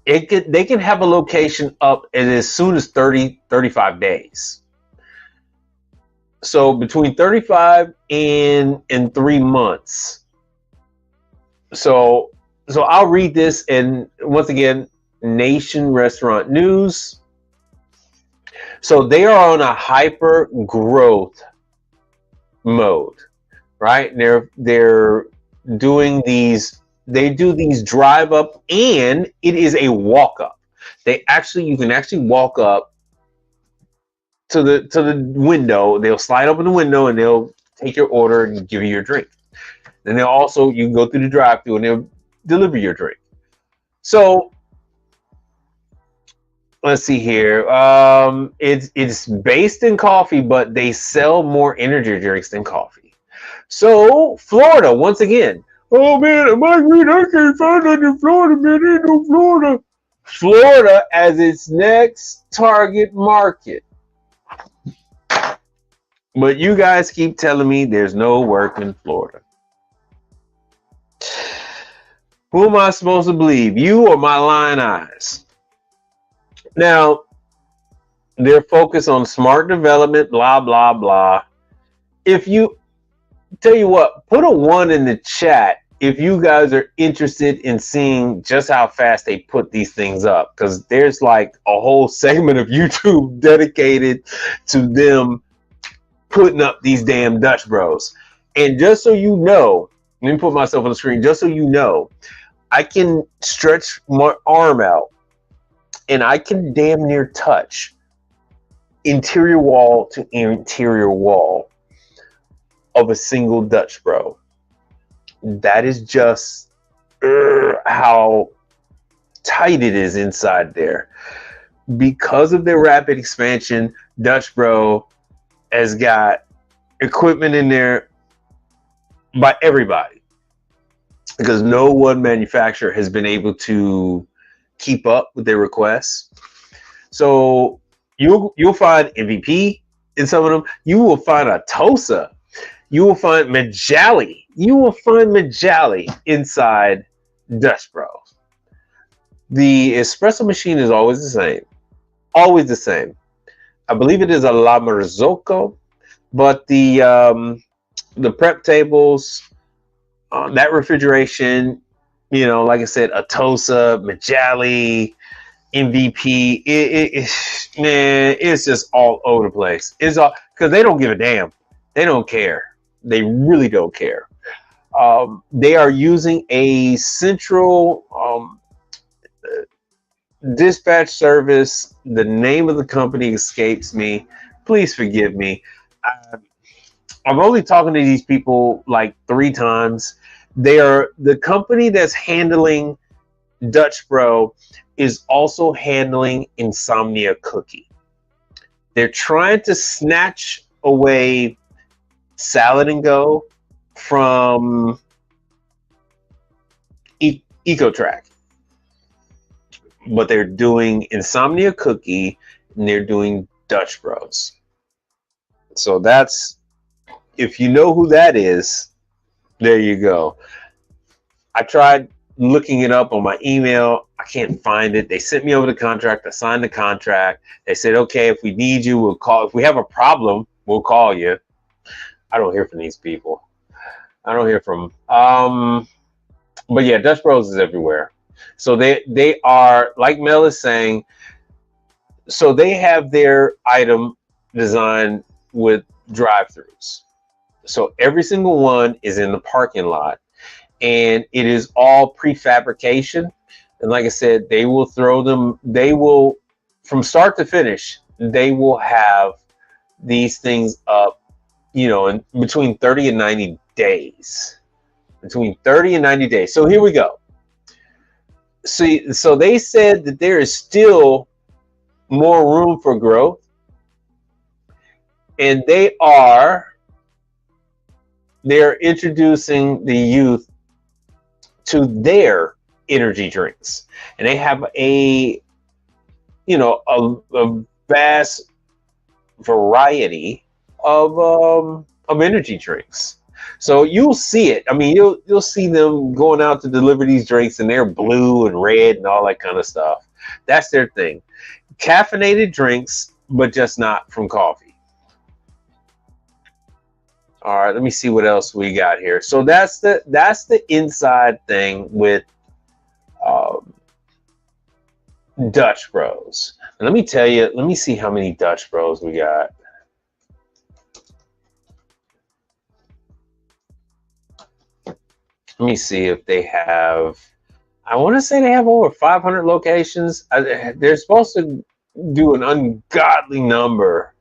They can have a location up as soon as 35 days. So between 35 and 3 months. So I'll read this, and once again, Nation Restaurant News. So they are on a hyper growth mode, right? They're doing these. They do these drive up, and it is a walk up. You can actually walk up to the window. They'll slide open the window and they'll take your order and give you your drink. Then you can go through the drive through and they'll deliver your drink. So let's see here. It's based in coffee, but they sell more energy drinks than coffee. So Florida, once again. Oh man, I can't find nothing in Florida, man. Ain't no Florida. Florida as its next target market. But you guys keep telling me there's no work in Florida. Who am I supposed to believe? You or my lying eyes? Now, they're focused on smart development, blah, blah, blah. Tell you what, put a 1 in the chat if you guys are interested in seeing just how fast they put these things up, because there's like a whole segment of YouTube dedicated to them putting up these damn Dutch Bros. And just so you know, let me put myself on the screen, just so you know, I can stretch my arm out and I can damn near touch interior wall to interior wall of a single Dutch Bro. That is just how tight it is inside there. Because of their rapid expansion, Dutch Bro has got equipment in there by everybody, because no one manufacturer has been able to keep up with their requests. So you'll find MVP in some of them. You will find a Tosa. You will find Majali. You will find Majali inside Dutch Bros. The espresso machine is always the same. Always the same. I believe it is a La Marzocco, but the prep tables, that refrigeration, like I said, Atosa, Majali, MVP, man, it's just all over the place. It's all because they don't give a damn. They don't care. They really don't care. They are using a central dispatch service. The name of the company escapes me. Please forgive me. I'm only talking to these people like 3 times. They are the company that's handling Dutch Bro is also handling Insomnia Cookie. They're trying to snatch away Salad and Go from EcoTrack, but they're doing Insomnia Cookie and they're doing Dutch Bros. So that's, if you know who that is, there you go. I tried looking it up on my email. I can't find it. They sent me over the contract. I signed the contract. They said, okay, if we need you, we'll call. If we have a problem, we'll call you. I don't hear from these people. I don't hear from. But yeah, Dutch Bros is everywhere. So they are, like Mel is saying, so they have their item designed with drive-throughs. So every single one is in the parking lot, and it is all prefabrication. And like I said, they will throw them, they will, from start to finish, they will have these things up, in between 30 and 90 days. Between 30 and 90 days. So here we go. See, so they said that there is still more room for growth. And they're introducing the youth to their energy drinks. And they have a vast variety of energy drinks. So you'll see it. I mean, you'll see them going out to deliver these drinks, and they're blue and red and all that kind of stuff. That's their thing. Caffeinated drinks, but just not from coffee. All right, let me see what else we got here. So that's the inside thing with Dutch Bros. And let me tell you, let me see how many Dutch Bros we got. Let me see if they have, I want to say they have over 500 locations. They're supposed to do an ungodly number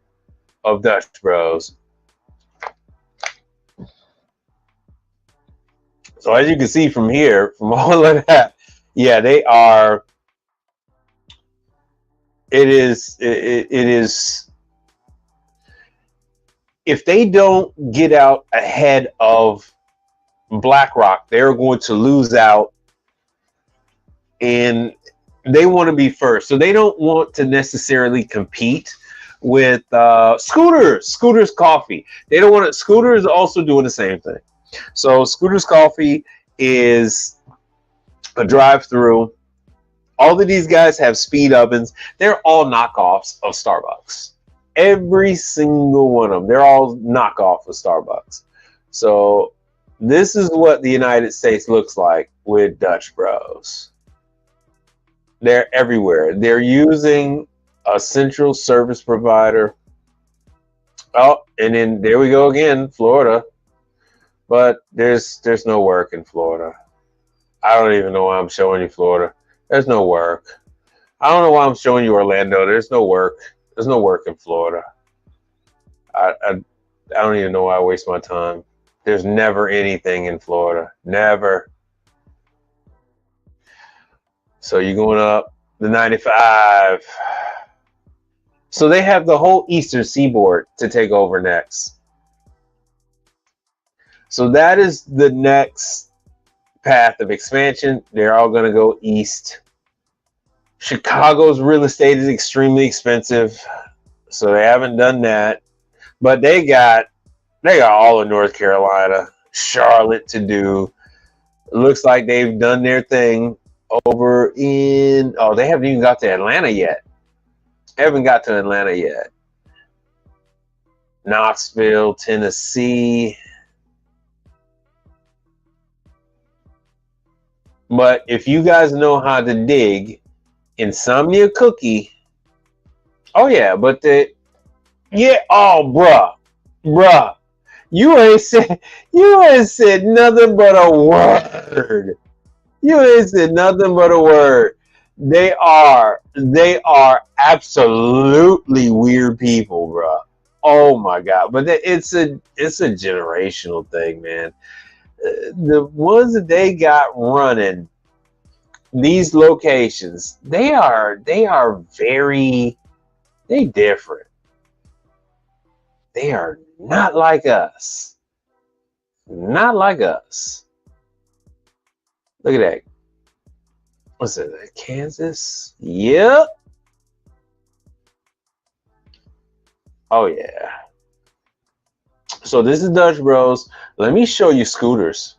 of Dutch Bros. So as you can see from here, from all of that, yeah, they are, it is, if they don't get out ahead of BlackRock, they're going to lose out, and they want to be first. So they don't want to necessarily compete with Scooter's Coffee. They don't want to. Scooter is also doing the same thing. So Scooter's Coffee is a drive-through. All of these guys have speed ovens. They're all knockoffs of Starbucks. Every single one of them. They're all knockoff of Starbucks. So this is what the United States looks like with Dutch Bros. They're everywhere. They're using a central service provider. Oh, and then there we go again, Florida. But there's no work in Florida. I don't even know why I'm showing you Florida. There's no work. I don't know why I'm showing you Orlando. There's no work. There's no work in Florida. I don't even know why I waste my time. There's never anything in Florida. Never. So you're going up the 95. So they have the whole eastern seaboard to take over next. So that is the next path of expansion. They're all going to go east. Chicago's real estate is extremely expensive, so they haven't done that. But they got all of North Carolina, Charlotte to do. It looks like they've done their thing over in, they haven't even got to Atlanta yet. Haven't got to Atlanta yet. Knoxville, Tennessee. But if you guys know how to dig, Insomnia Cookie. Oh yeah, but bruh. You ain't said nothing but a word. You ain't said nothing but a word. They are absolutely weird people, bruh. Oh my god! But it's a generational thing, man. The ones that they got running these locations, they are very they different. They are not like us. Not like us. Look at that. What's it? Kansas? Yep. Oh yeah. So this is Dutch Bros. Let me show you scooters.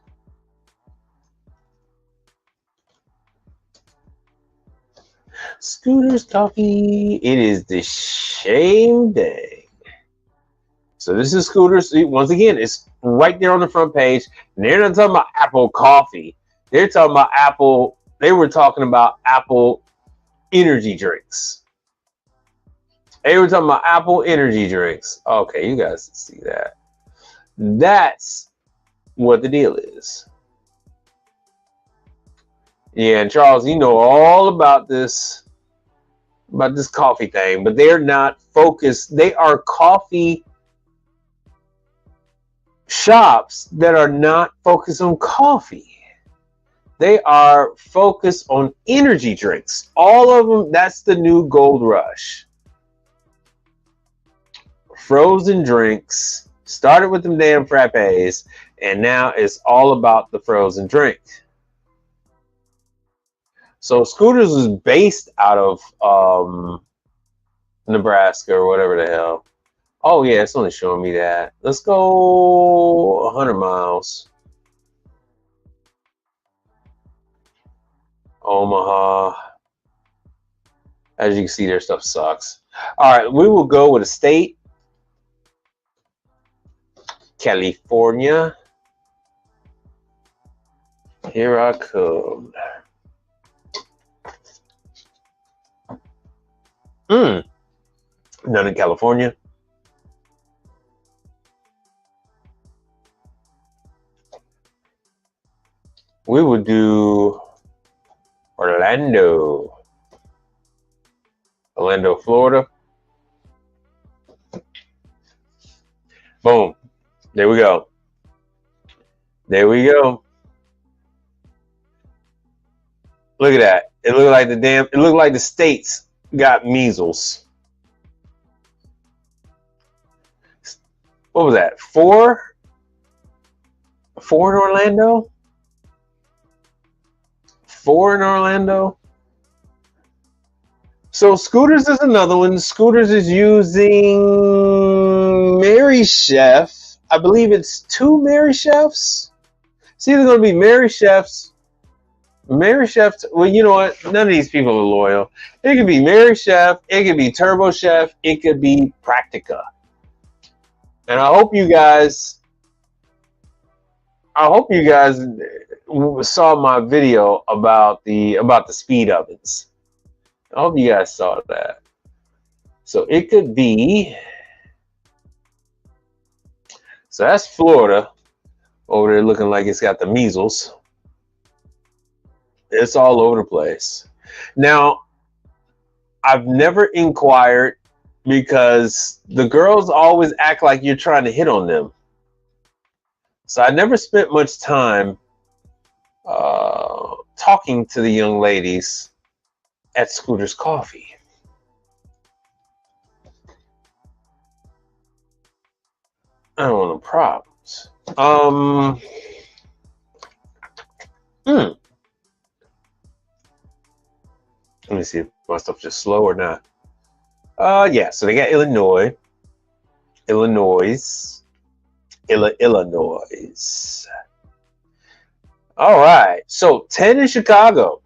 Scooters coffee. It is the shame day. So this is Scooters. Once again, it's right there on the front page. And they're not talking about Apple coffee. They're talking about Apple. They were talking about Apple energy drinks. They were talking about Apple energy drinks. Okay, you guys see that. That's what the deal is. Yeah, and Charles, you know all about this coffee thing, but they're not focused. They are coffee shops that are not focused on coffee. They are focused on energy drinks. All of them, that's the new gold rush. Frozen drinks, started with them damn frappes, and now it's all about the frozen drink. So Scooters is based out of Nebraska or whatever the hell. Oh yeah, it's only showing me that. Let's go 100 miles. Omaha. As you can see, their stuff sucks. All right, we will go with a state. California. Here I come. None in California. We would do Orlando, Florida. Boom. There we go. There we go. Look at that. It looked like the states got measles. What was that? Four in Orlando? 4 in Orlando? So Scooters is another one. Scooters is using Mary Chef. I believe it's 2 Mary Chefs. It's either going to be Mary Chefs. Well, you know what? None of these people are loyal. It could be Mary Chef. It could be Turbo Chef. It could be Practica. And I hope you guys saw my video about the speed ovens. I hope you guys saw that. So it could be. So that's Florida over there looking like it's got the measles. It's all over the place. Now, I've never inquired because the girls always act like you're trying to hit on them. So I never spent much time talking to the young ladies at Scooter's Coffee. I don't want no problems. Let me see if my stuff's just slow or not. Yeah, so they got Illinois. All right, so 10 in Chicago.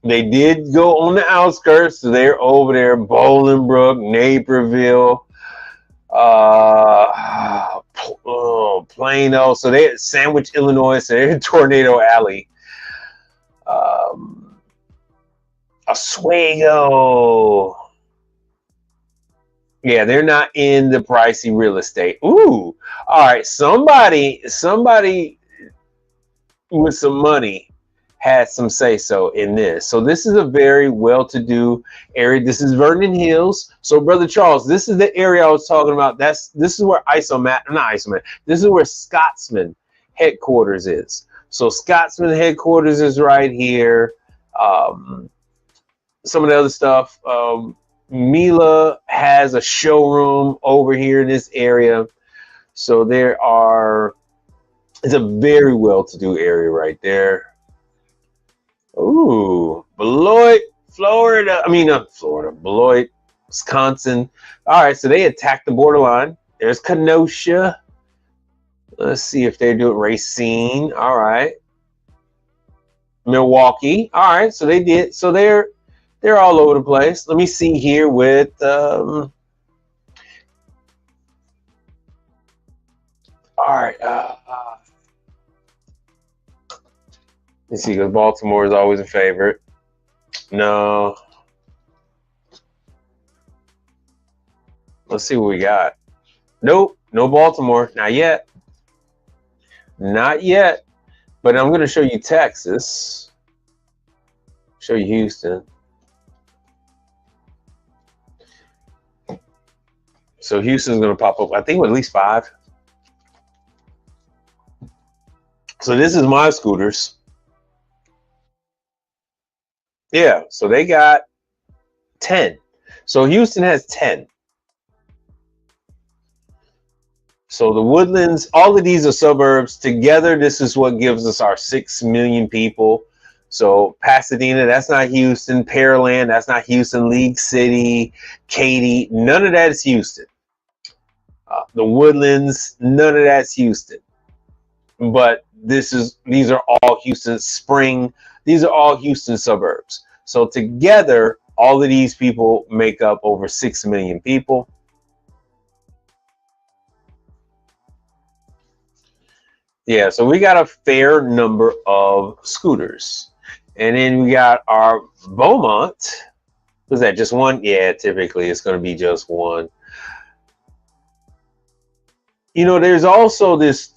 They did go on the outskirts. So they're over there, Bolingbrook, Naperville. Plano. So they had Sandwich, Illinois. So they're in Tornado Alley. Um, Oswego. Yeah, they're not in the pricey real estate. Ooh, all right. Somebody with some money had some say so in this. So this is a very well-to-do area. This is Vernon Hills. So Brother Charles, this is the area I was talking about. This is where This is where Scotsman headquarters is. So Scotsman headquarters is right here. Some of the other stuff. Mila has a showroom over here in this area. So it's a very well-to-do area right there. Ooh, Beloit, Florida. Beloit, Wisconsin. All right, so they attacked the borderline. There's Kenosha. Let's see if they're doing Racine. All right. Milwaukee. All right, so they did. So they're all over the place. Let me see here with all right. Let's see, because Baltimore is always a favorite. No. Let's see what we got. Nope, no Baltimore. Not yet. Not yet. But I'm going to show you Texas. Show you Houston. So Houston's going to pop up, I think, with at least 5. So this is my scooters. Yeah, so they got 10. So Houston has 10. So the Woodlands, all of these are suburbs. Together, this is what gives us our 6 million people. So Pasadena, that's not Houston. Pearland, that's not Houston. League City, Katy, none of that is Houston. The Woodlands, none of that's Houston. But these are all Houston. Spring, these are all Houston suburbs. So together, all of these people make up over 6 million people. Yeah, so we got a fair number of scooters. And then we got our Beaumont. Was that just one? Yeah, typically it's going to be just one. You know, there's also this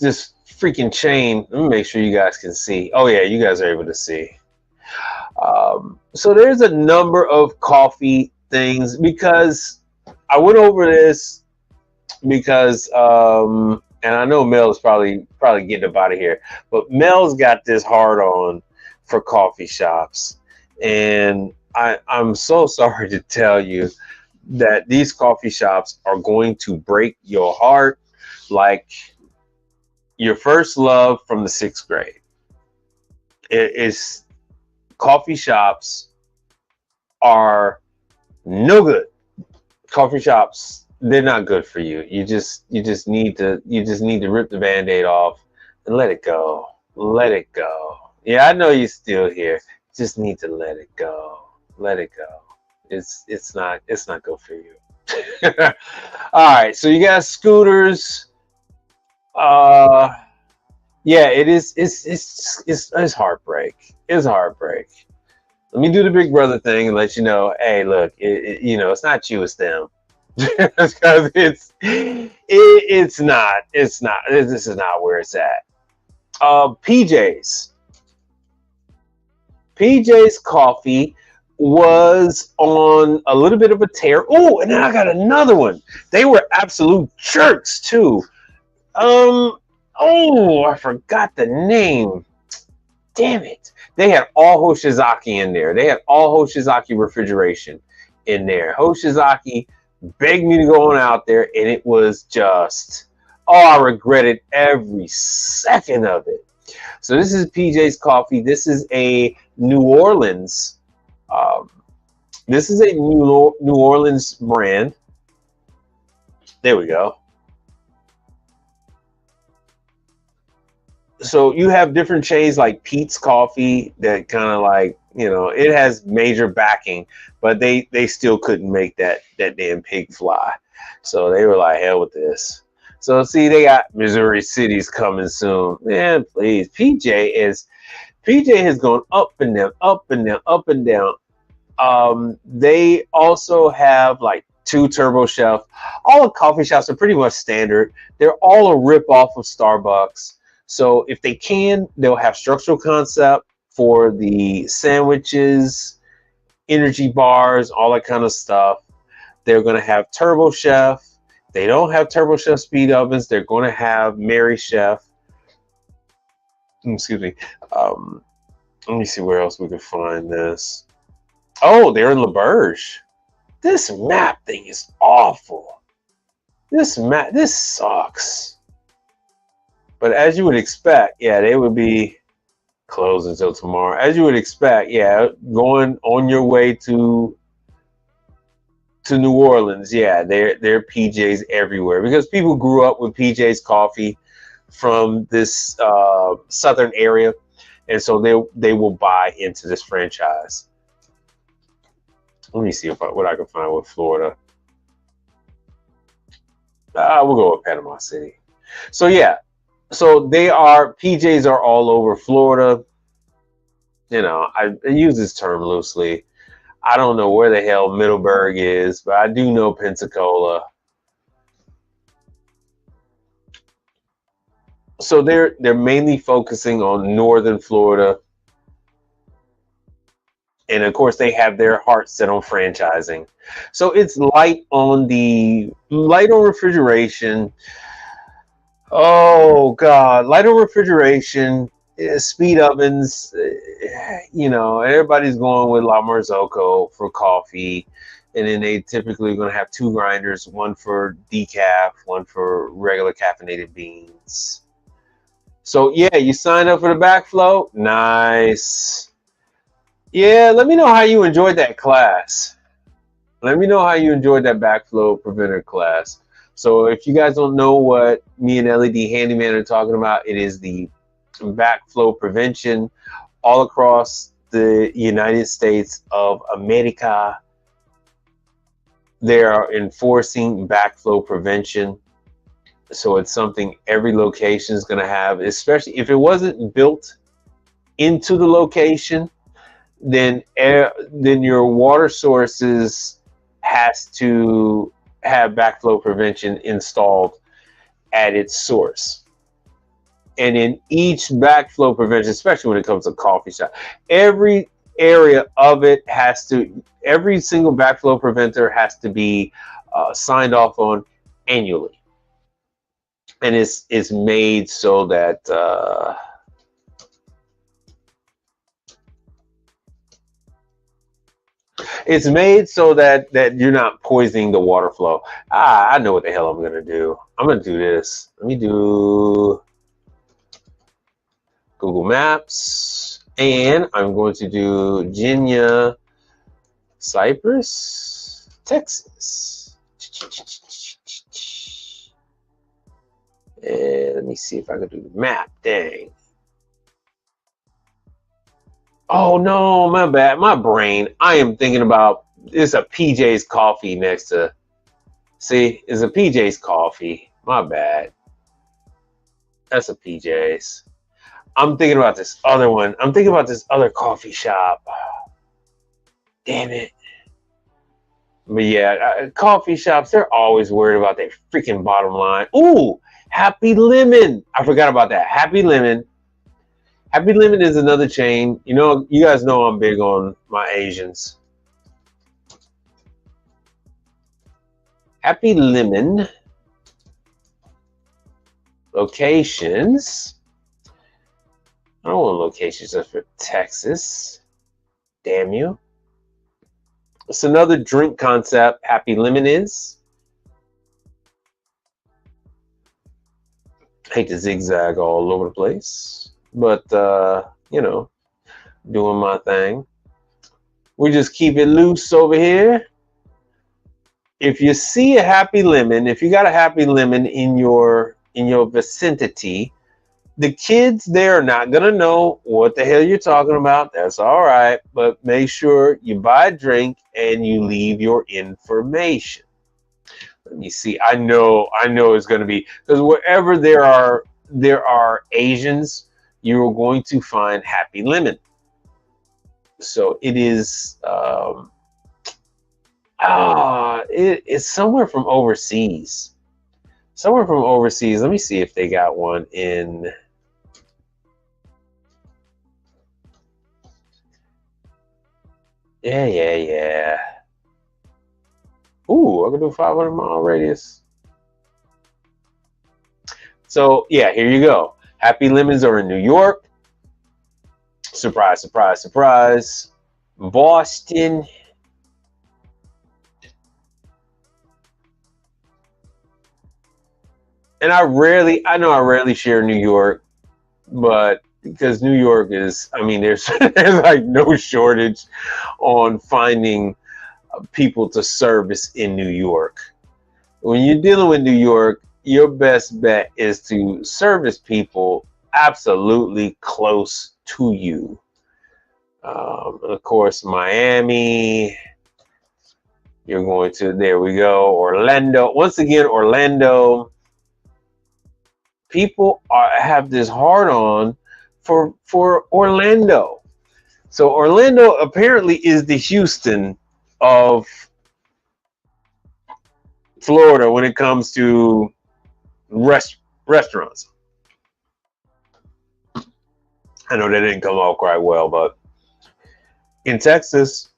freaking chain. Let me make sure you guys can see. Oh, yeah, you guys are able to see. So there's a number of coffee things because I went over this because, and I know Mel is probably getting up out of here, but Mel's got this hard on for coffee shops. And I'm so sorry to tell you that these coffee shops are going to break your heart like your first love from the 6th grade. It's coffee shops are no good. Coffee shops, they're not good for you. You just need to rip the Band-Aid off and let it go. Let it go. Yeah, I know you're still here. Just need to let it go. Let it go. It's not good for you. All right, so you got scooters. Yeah, it is. It's heartbreak. It's heartbreak. Let me do the Big Brother thing and let you know. Hey, look, it's not you, it's them. Because it's not. It's not. This is not where it's at. PJ's Coffee was on a little bit of a tear. Oh, and then I got another one. They were absolute jerks too. Oh, I forgot the name. Damn it. They had all Hoshizaki in there. They had all Hoshizaki refrigeration in there. Hoshizaki begged me to go on out there, and it was just, I regretted every second of it. So this is PJ's Coffee. This is a New Orleans. This is a New Orleans brand. There we go. So you have different chains like Pete's Coffee that kind of like, it has major backing, but they still couldn't make that damn pig fly. So they were like, hell with this. So see, they got Missouri City's coming soon. Man, please. PJ has gone up and down, up and down, up and down. They also have like two Turbo Chef. All the coffee shops are pretty much standard. They're all a rip off of Starbucks. So if they can, they'll have structural concept for the sandwiches, energy bars, all that kind of stuff. They're going to have Turbo Chef. They don't have Turbo Chef speed ovens. They're going to have Mary Chef. Excuse me. Let me see where else we can find this. Oh, they're in LaBerge. This map thing is awful. This sucks. But as you would expect, yeah, they would be closed until tomorrow. As you would expect, yeah, going on your way to New Orleans, yeah, there are PJs everywhere because people grew up with PJ's coffee from this southern area, and so they will buy into this franchise. Let me see what I can find with Florida. We'll go with Panama City. So yeah, so PJs are all over Florida. You know, I use this term loosely. I don't know where the hell Middleburg is, but I do know Pensacola. So they're mainly focusing on northern Florida. And of course, they have their heart set on franchising. So it's light on refrigeration. Oh God, light on refrigeration, speed ovens. You know, everybody's going with La Marzocco for coffee, and then they typically going to have two grinders, one for decaf, one for regular caffeinated beans. So yeah, you sign up for the backflow. Nice. Yeah, let me know how you enjoyed that class. Let me know how you enjoyed that backflow preventer class. So if you guys don't know what me and LED Handyman are talking about, it is the backflow prevention all across the United States of America. They are enforcing backflow prevention. So it's something every location is going to have, especially if it wasn't built into the location, then your water sources has to have backflow prevention installed at its source. And in each backflow prevention, especially when it comes to coffee shop, every area of it every single backflow preventer has to be signed off on annually. And it's made so that you're not poisoning the water flow. I know what the hell I'm gonna do. I'm gonna do this. Let me do Google Maps, and I'm going to do Virginia, Cypress, Texas. And let me see if I can do the map. Dang. Oh no, my bad. My brain. I am thinking about it's a PJ's coffee next to. See, it's a PJ's coffee. My bad. That's a PJ's. I'm thinking about this other one. I'm thinking about this other coffee shop. Damn it. But yeah, coffee shops, they're always worried about their freaking bottom line. Ooh, Happy Lemon. I forgot about that. Happy Lemon. Happy Lemon is another chain. You know, you guys know I'm big on my Asians. Happy Lemon. Locations. I don't want locations just for Texas. Damn you. It's another drink concept. Happy Lemon is. Hate to zigzag all over the place, but you know, doing my thing. We just keep it loose over here. If you see a Happy Lemon, if you got a Happy Lemon in your vicinity, the kids there are not gonna know what the hell you're talking about. That's all right, but make sure you buy a drink and you leave your information. Let me see. I know it's going to be, because wherever there are Asians, you're going to find Happy Lemon. So it is. It's somewhere from overseas. Somewhere from overseas. Let me see if they got one in. Yeah, yeah, yeah. Ooh, I can do 500-mile radius. So yeah, here you go. Happy Lemons are in New York. Surprise, surprise, surprise. Boston. And I rarely share New York, but because New York is, I mean, there's like no shortage on finding people to service in New York. When you're dealing with New York, your best bet is to service people absolutely close to you. Of course, Miami. You're going to, there we go, Orlando. Once again, Orlando. People have this hard on for Orlando. So Orlando apparently is the Houston of Florida when it comes to restaurants. I know that didn't come out quite well, but in Texas,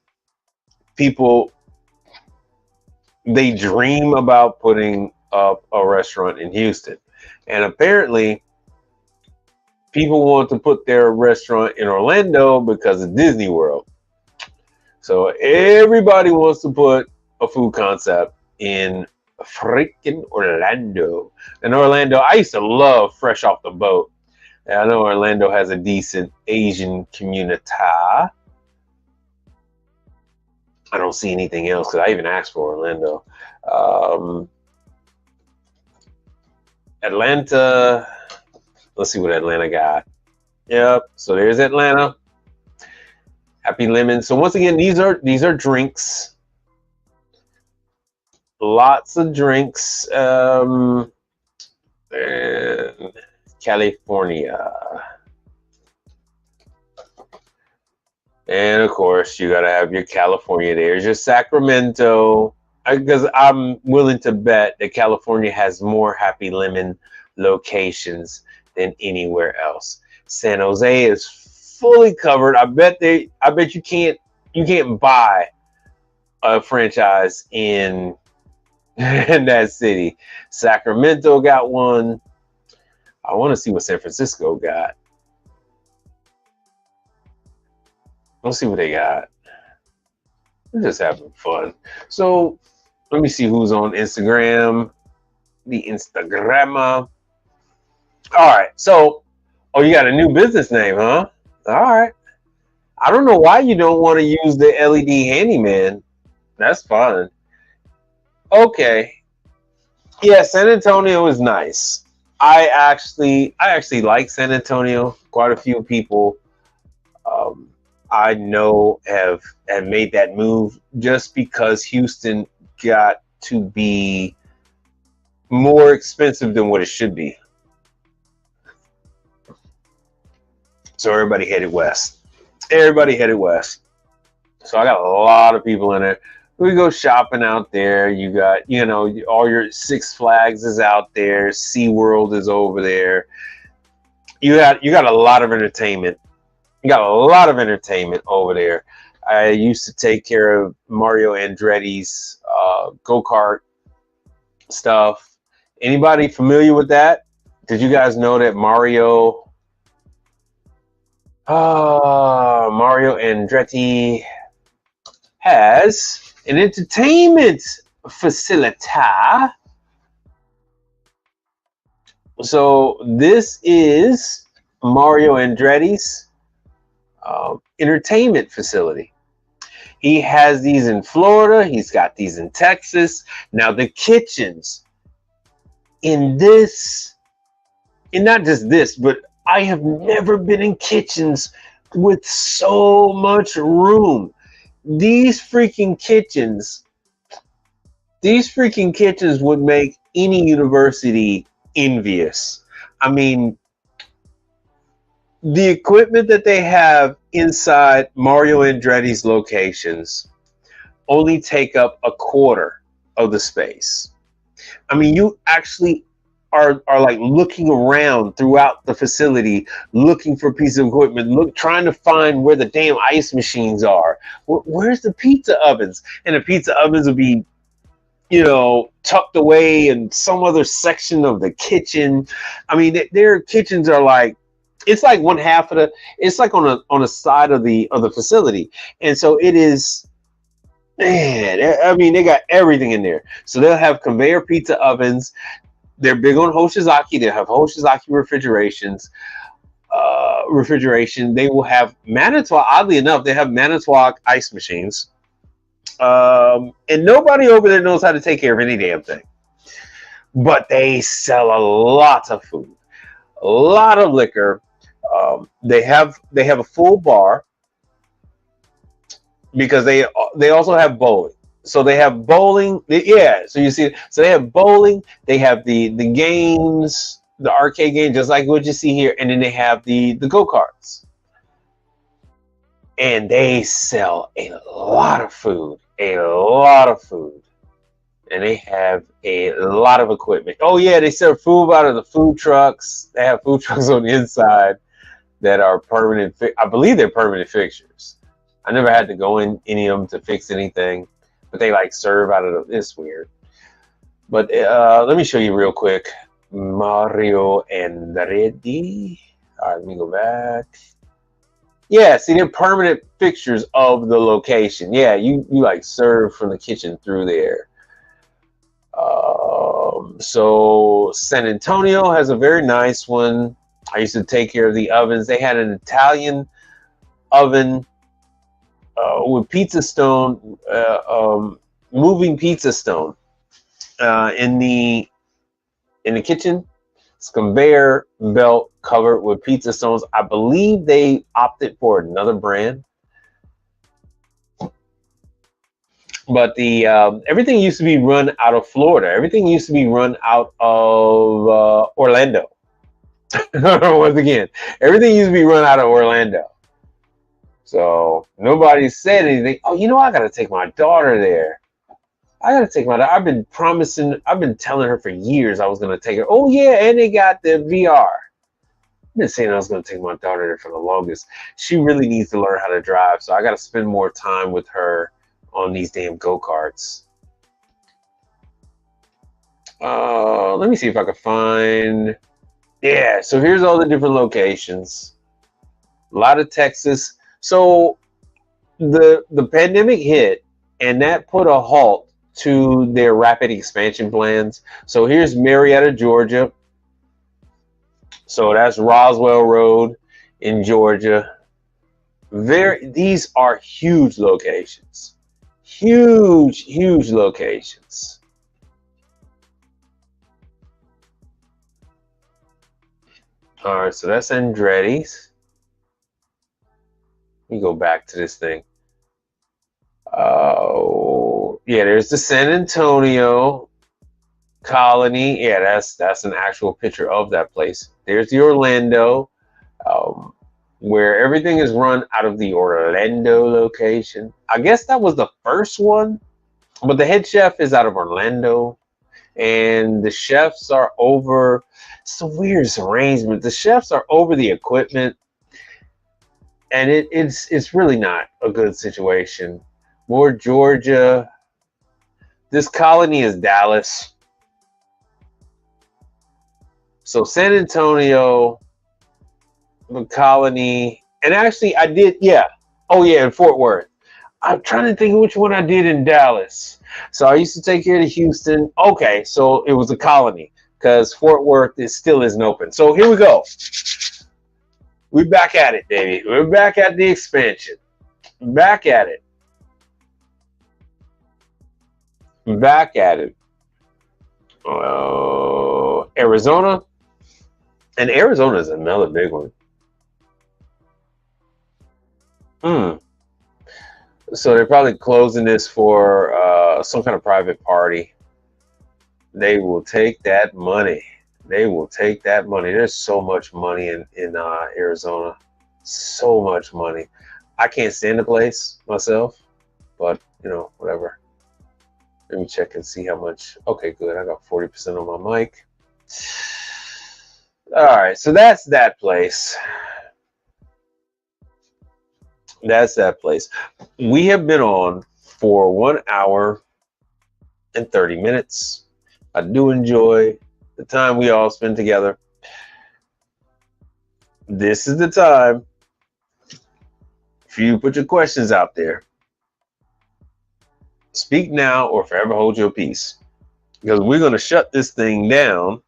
people, they dream about putting up a restaurant in Houston. And apparently, people want to put their restaurant in Orlando because of Disney World. So everybody wants to put a food concept in freaking Orlando. And Orlando, I used to love Fresh Off the Boat. And I know Orlando has a decent Asian community. I don't see anything else because I even asked for Orlando. Atlanta. Let's see what Atlanta got. Yep. So there's Atlanta. Happy Lemon. So once again, these are drinks. Lots of drinks. And California. And of course, you got to have your California. There's your Sacramento. Because I'm willing to bet that California has more Happy Lemon locations than anywhere else. San Jose is fully covered. I bet you can't buy a franchise in that city. Sacramento got one. I want to see what San Francisco got. Let's see what they got. We're just having fun. So let me see who's on Instagram. The Instagrammer. All right. So, oh, you got a new business name, huh? All right. I don't know why you don't want to use the LED handyman. That's fine. Okay. Yeah, San Antonio is nice. I actually like San Antonio. Quite a few people I know have made that move just because Houston got to be more expensive than what it should be. So everybody headed west. Everybody headed west. So I got a lot of people in there. We go shopping out there. You got, all your Six Flags is out there. SeaWorld is over there. You got a lot of entertainment. You got a lot of entertainment over there. I used to take care of Mario Andretti's go-kart stuff. Anybody familiar with that? Did you guys know that Mario Andretti has an entertainment facility? So this is Mario Andretti's entertainment facility. He has these in Florida. He's got these in Texas. Now the kitchens in this, and not just this, but I have never been in kitchens with so much room. These freaking kitchens These freaking kitchens would make any university envious. I mean, the equipment that they have inside Mario Andretti's locations only take up a quarter of the space. I mean, you actually are like looking around throughout the facility, looking for pieces of equipment, trying to find where the damn ice machines are. Where's the pizza ovens? And the pizza ovens will be, tucked away in some other section of the kitchen. I mean, their kitchens are like, it's like one half of it's like on a side of the facility, and so it is. Man, I mean, they got everything in there. So they'll have conveyor pizza ovens. They're big on Hoshizaki. They have Hoshizaki refrigeration. They will have Manitowoc. Oddly enough, they have Manitowoc ice machines. And nobody over there knows how to take care of any damn thing. But they sell a lot of food, a lot of liquor. They have a full bar because they also have bowling. So they have bowling. Yeah. So you see, so they have bowling. They have the games, the arcade game, just like what you see here, and then they have the go-karts. And they sell a lot of food, and they have a lot of equipment. Oh yeah, they sell food out of the food trucks. They have food trucks on the inside that are permanent. I believe they're permanent fixtures. I never had to go in any of them to fix anything, but they like serve out of it's weird. But let me show you real quick. Mario Andretti. All right, let me go back. Yeah, see, they're permanent fixtures of the location. Yeah, you like serve from the kitchen through there. So San Antonio has a very nice one. I used to take care of the ovens. They had an Italian oven with pizza stone, moving pizza stone in the kitchen. It's conveyor belt covered with pizza stones. I believe they opted for another brand, but the everything used to be run out of Florida. Everything used to be run out of Orlando. Once again, everything used to be run out of Orlando. So nobody said anything. Oh, I got to take my daughter there. I've been telling her for years I was going to take her. Oh, yeah, and they got the VR. I've been saying I was going to take my daughter there for the longest. She really needs to learn how to drive, so I got to spend more time with her on these damn go-karts. Let me see if I can find... Yeah, so here's all the different locations. A lot of Texas. So the pandemic hit, and that put a halt to their rapid expansion plans. So here's Marietta, Georgia. So that's Roswell Road in Georgia. These are huge locations. Huge locations. All right, so that's Andretti's. Let me go back to this thing. Oh, yeah, there's the San Antonio Colony. Yeah, that's an actual picture of that place. There's the Orlando, where everything is run out of the Orlando location. I guess that was the first one, but the head chef is out of Orlando, and the chefs are over. It's a weird arrangement. The chefs are over the equipment, and it's really not a good situation. More Georgia. This colony is Dallas. So San Antonio, the colony, and actually I did, yeah. Oh yeah, in Fort Worth. I'm trying to think of which one I did in Dallas. So I used to take care of Houston. Okay, so it was a colony because Fort Worth still isn't open. So here we go. We're back at it, baby. We're back at the expansion. Back at it. Back at it. Arizona. And Arizona is another big one. So they're probably closing this for some kind of private party, they will take that money. They will take that money. There's so much money in Arizona, so much money. I can't stand the place myself, but whatever. Let me check and see how much. Okay, good. I got 40% on my mic. All right, so that's that place. That's that place. We have been on for 1 hour and 30 minutes. I do enjoy the time we all spend together. This is the time for you to put your questions out there. Speak now or forever hold your peace. Because we're going to shut this thing down.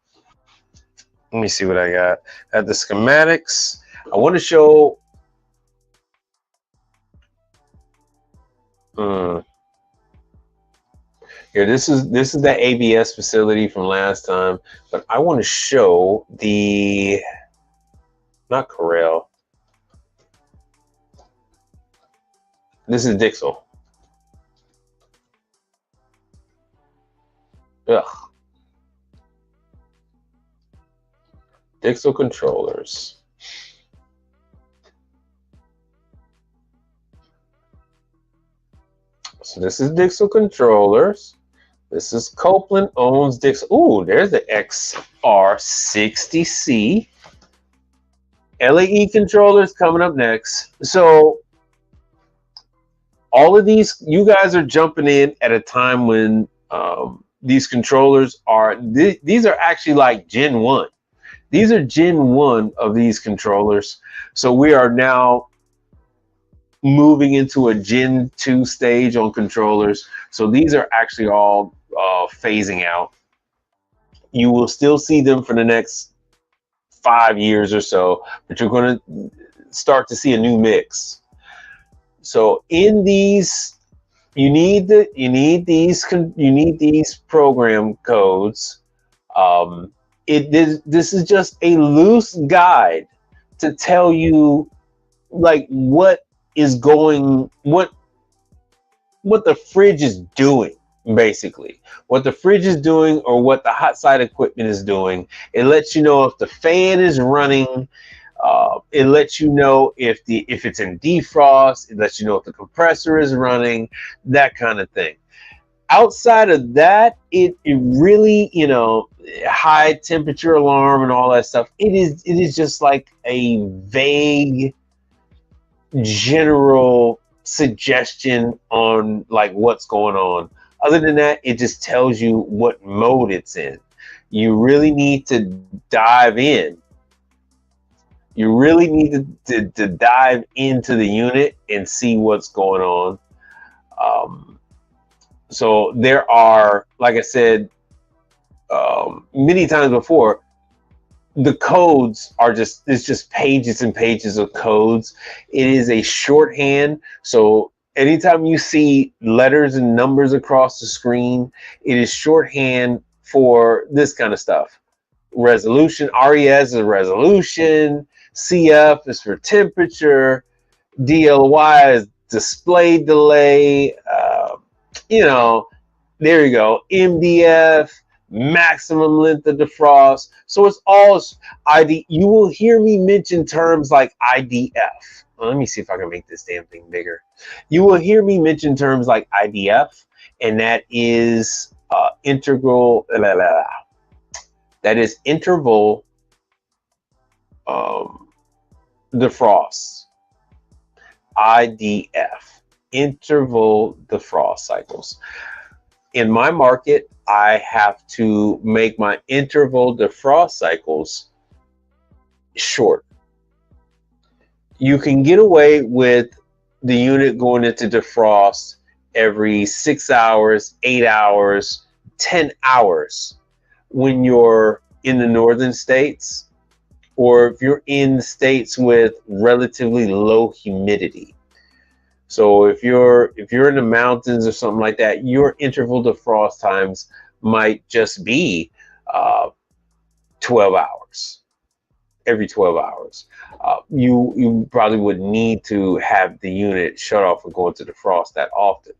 Let me see what I got. At the schematics, I want to show. Here, this is that ABS facility from last time, but I want to show the not Corel. This is Dixel. Ugh. Dixel controllers. So this is Dixel controllers. This is Copeland owns Dixel. Ooh, there's the XR60C. LAE controllers coming up next. So all of these, you guys are jumping in at a time when these controllers are, these are actually like Gen 1. These are Gen 1 of these controllers. So we are now moving into a Gen 2 stage on controllers. So these are actually all phasing out. You will still see them for the next 5 years or so, but you're going to start to see a new mix. So in these, you need these program codes. This is just a loose guide to tell you like what is going, what the fridge is doing, basically what the fridge is doing or what the hot side equipment is doing. It lets you know if the fan is running. It lets you know if it's in defrost. It lets you know if the compressor is running, that kind of thing. Outside of that, it really, high temperature alarm and all that stuff. It is just like a vague general suggestion on like what's going on. Other than that, it just tells you what mode it's in. You really need to dive in. You really need to dive into the unit and see what's going on. So there are, like I said, many times before, the codes are it's just pages and pages of codes. It is a shorthand. So anytime you see letters and numbers across the screen, it is shorthand for this kind of stuff. Resolution, RES is resolution, CF is for temperature, DLY is display delay, there you go, MDF, maximum length of defrost. So it's all ID. You will hear me mention terms like IDF. Well, let me see if I can make this damn thing bigger. You will hear me mention terms like IDF, and that is integral. That is interval defrost. IDF, interval defrost cycles. In my market, I have to make my interval defrost cycles short. You can get away with the unit going into defrost every 6 hours, 8 hours, 10 hours when you're in the northern states, or if you're in states with relatively low humidity. So if you're in the mountains or something like that, your interval defrost times might just be 12 hours, every 12 hours. You probably would need to have the unit shut off and go into defrost that often.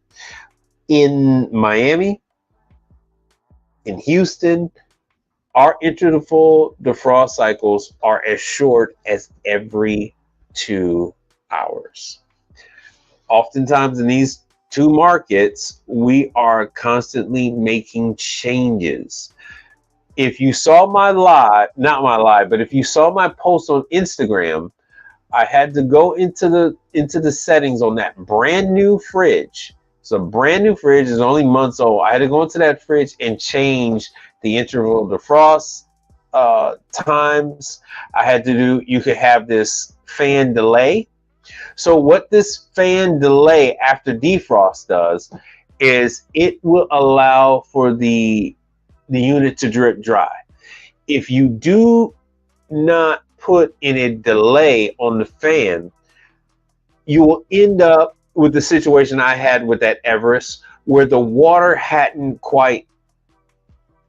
In Miami, in Houston, our interval defrost cycles are as short as every 2 hours. Oftentimes in these two markets, we are constantly making changes. If you saw my live, not my live, but if you saw my post on Instagram, I had to go into the settings on that brand new fridge. So brand new fridge is only months old. I had to go into that fridge and change the interval defrost times. I had to do. You could have this fan delay. So what this fan delay after defrost does is it will allow for the unit to drip dry. If you do not put in a delay on the fan, you will end up with the situation I had with that Everest, where the water hadn't quite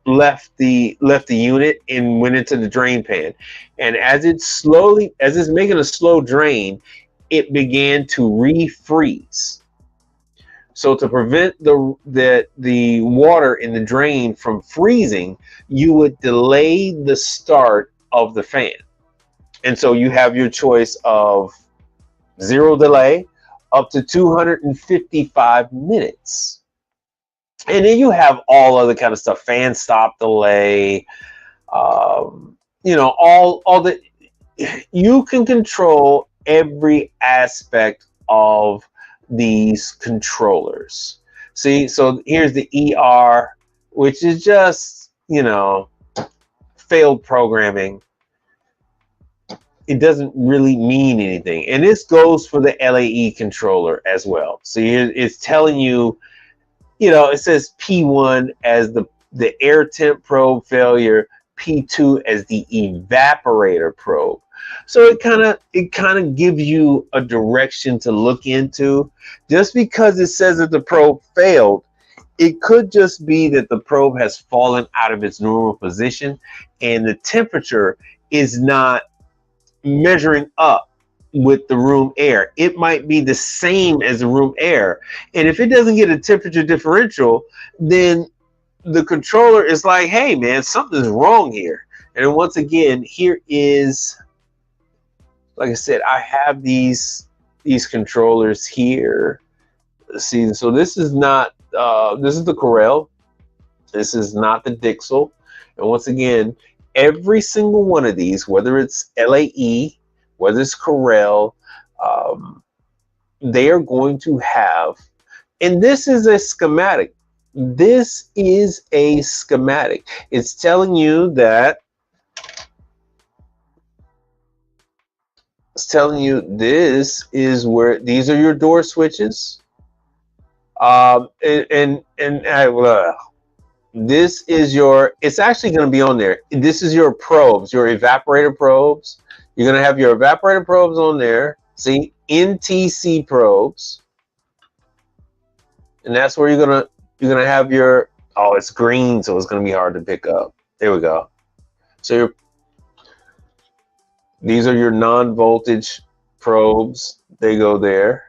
left the unit and went into the drain pan. And as it's making a slow drain, it began to refreeze. So to prevent the water in the drain from freezing, you would delay the start of the fan. And so you have your choice of zero delay up to 255 minutes. And then you have all other kind of stuff, fan stop delay, all the, you can control every aspect of these controllers. See, so here's the ER, which is just, failed programming. It doesn't really mean anything. And this goes for the LAE controller as well. So it's telling you, it says P1 as the air temp probe failure, P2 as the evaporator probe. So it kind of gives you a direction to look into. Just because it says that the probe failed, it could just be that the probe has fallen out of its normal position and the temperature is not measuring up with the room air. It might be the same as the room air. And if it doesn't get a temperature differential, then the controller is like, hey man, something's wrong here. And then once again, here is, like I said, I have these controllers here. See, so this is not this is the Corel. This is not the Dixel. And once again, every single one of these, whether it's LAE, whether it's Corel, they are going to have, and this is a schematic. This is a schematic. It's telling you that, this is where, these are your door switches. This is your, it's actually going to be on there. This is your probes, your evaporator probes. You're going to have your evaporator probes on there. See, NTC probes. And that's where you're going to have your, oh, it's green, so it's going to be hard to pick up. There we go. So these are your non-voltage probes. They go there.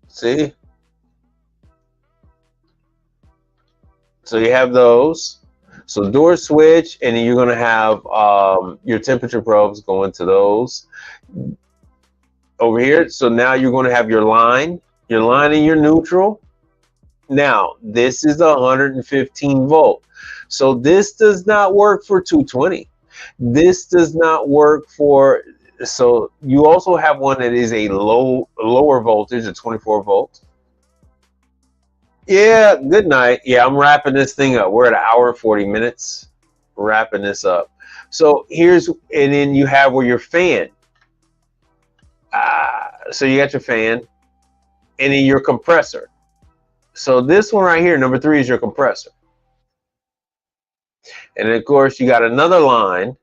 See? So you have those. So door switch, and then you're going to have your temperature probes go into those over here. So now you're going to have your line and your neutral. Now, this is 115 volt. So this does not work for 220. This does not work for, so you also have one that is a lower voltage, a 24 volt. Yeah, good night. Yeah, I'm wrapping this thing up. We're at 1 hour and 40 minutes. Wrapping this up. So here's, and then you have where your fan. So you got your fan, and then your compressor. So this one right here, number 3, is your compressor. And of course, you got another line.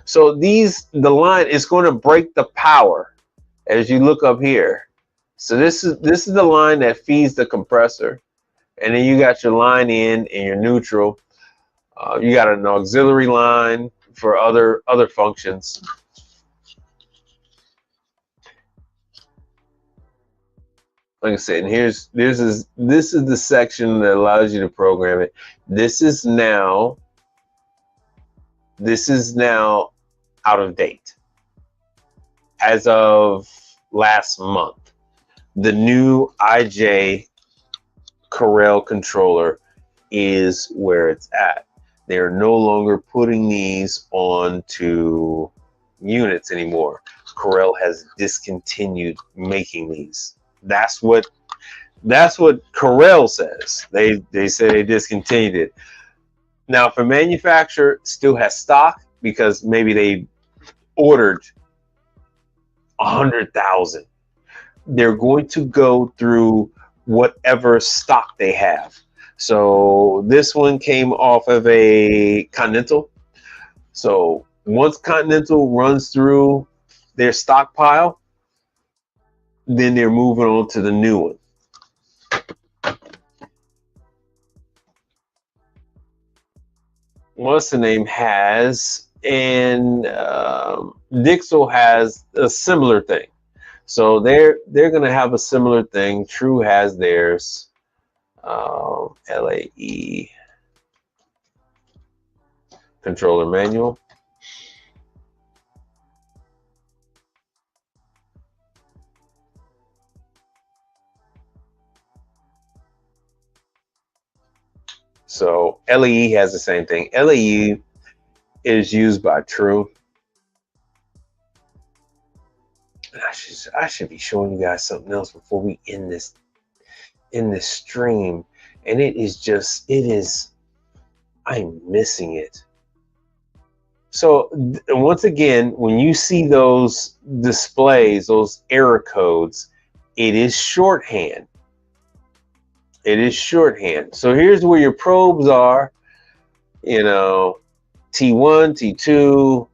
So the line is going to break the power as you look up here. So this is the line that feeds the compressor. And then you got your line in and your neutral. You got an auxiliary line for other functions. like I said, and this is the section that allows you to program it. This is now out of date as of last month. The new IJ Corel controller is where it's at. They are no longer putting these onto units anymore. Corel has discontinued making these. That's what Corel says. They say they discontinued it. Now, if a manufacturer still has stock because maybe they ordered 100,000, they're going to go through whatever stock they have. So this one came off of a Continental. So once Continental runs through their stockpile, then they're moving on to the new one. What's the name has, and Dixel has a similar thing. So they're going to have a similar thing. True has theirs. LAE controller manual. So LAE has the same thing. LAE is used by True. I should be showing you guys something else before we end this stream, and I'm missing it. So once again, when you see those displays, those error codes, it is shorthand. It is shorthand. So here's where your probes are, T1, T2.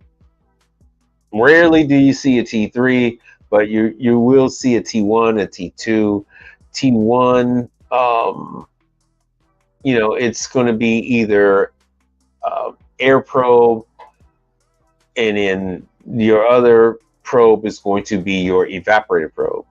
Rarely do you see a T3, but you will see a T1, a T2. T1, it's going to be either air probe, and then your other probe is going to be your evaporator probe.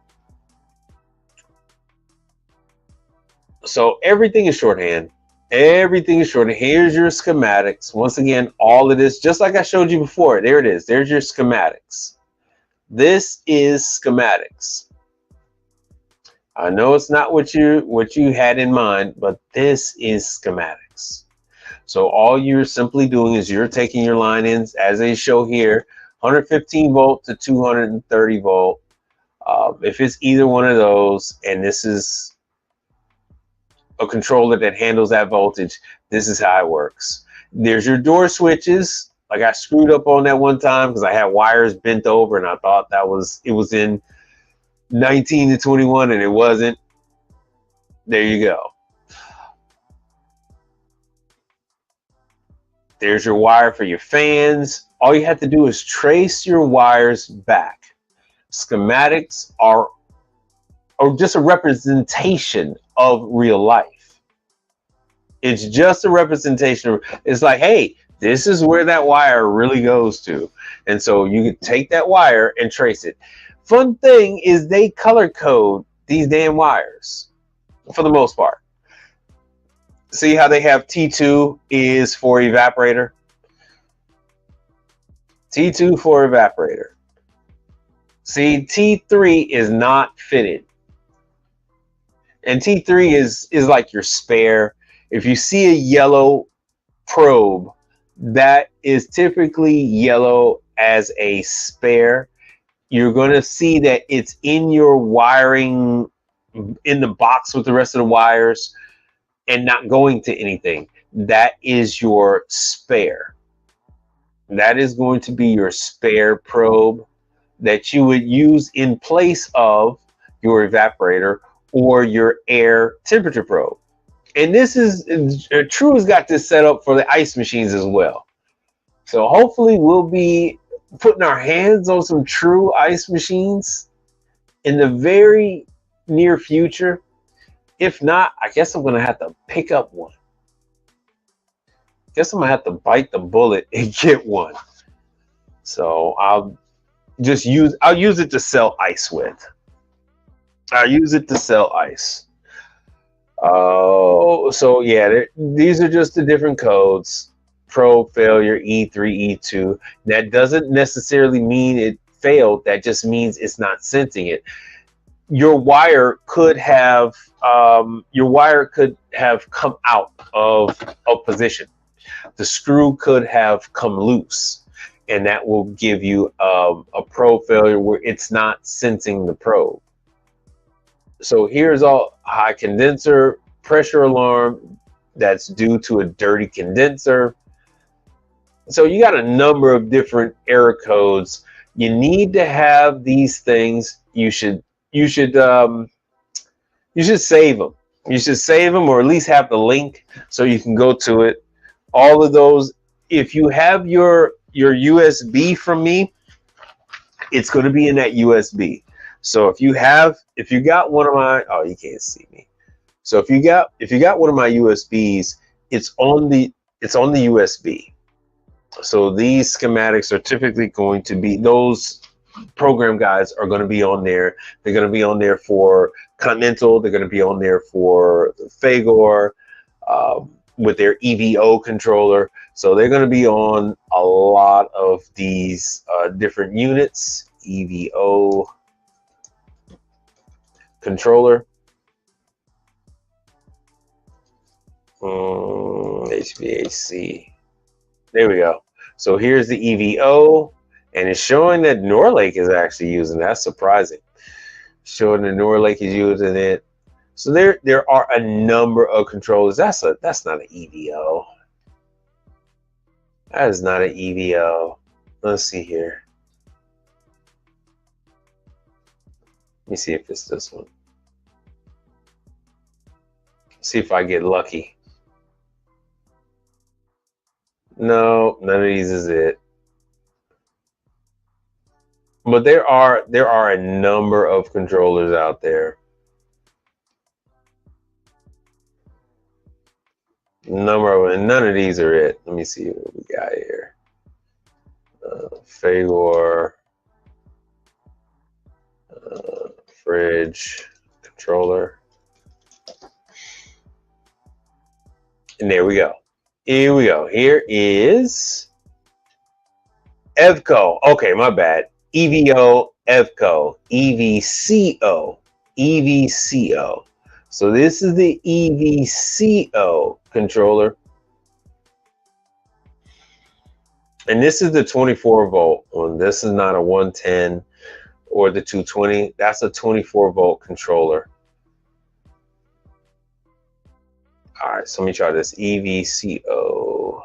So everything is shorthand. Everything is shorthand. Here's your schematics. Once again, all of this, just like I showed you before, there it is. There's your schematics. This is schematics. I know it's not what you had in mind, but this is schematics. So all you're simply doing is you're taking your line ins as they show here, 115 volt to 230 volt. If it's either one of those, and this is a controller that handles that voltage, this is how it works. There's your door switches. Like I screwed up on that one time because I had wires bent over and I thought it was in 19 to 21 and it wasn't. There you go. There's your wire for your fans. All you have to do is trace your wires back. Schematics are just a representation of real life. It's just a representation. It's like, hey, this is where that wire really goes to. And so you can take that wire and trace it. Fun thing is they color code these damn wires for the most part. See how they have T2 is for evaporator? T2 for evaporator. See, T3 is not fitted. And T3 is like your spare. If you see a yellow probe, that is typically yellow as a spare. You're going to see that it's in your wiring, in the box with the rest of the wires, and not going to anything. That is your spare. That is going to be your spare probe that you would use in place of your evaporator or your air temperature probe. And this is, True has got this set up for the ice machines as well. So hopefully we'll be putting our hands on some True ice machines in the very near future. If not, I guess I'm going to have to pick up one. Guess I'm going to have to bite the bullet and get one. So I'll use it to sell ice with. I use it to sell ice. Oh, so yeah, these are just the different codes. Probe failure E3, E2. That doesn't necessarily mean it failed. That just means it's not sensing it. Your wire could have come out of position. The screw could have come loose, and that will give you a probe failure where it's not sensing the probe. So here's all high condenser pressure alarm that's due to a dirty condenser. So you got a number of different error codes. You need to have these things. You should save them. You should save them, or at least have the link so you can go to it. All of those. If you have your USB from me, it's going to be in that USB. So if you got one of my, oh, you can't see me. So if you got one of my USBs, it's on the USB. So these schematics are typically going to be, those program guides are going to be on there. They're going to be on there for Continental. They're going to be on there for Fagor with their EVO controller. So they're going to be on a lot of these different units. EVO controller. HVAC. There we go. So here's the EVO, and it's showing that Norlake is actually using it. That's surprising. Showing that Norlake is using it. So there are a number of controllers. That's not an EVO. That is not an EVO. Let's see here. Let me see if it's this one. See if I get lucky. No, none of these is it. But there are a number of controllers out there. And none of these are it. Let me see what we got here. Fagor, fridge controller, and there we go. Here we go. Here is EVCO. Okay, my bad. EVO, EVCO, EVCO, EVCO. So this is the EVCO controller. And this is the 24 volt one. This is not a 110 or the 220. That's a 24 volt controller. All right, so let me try this EVCO.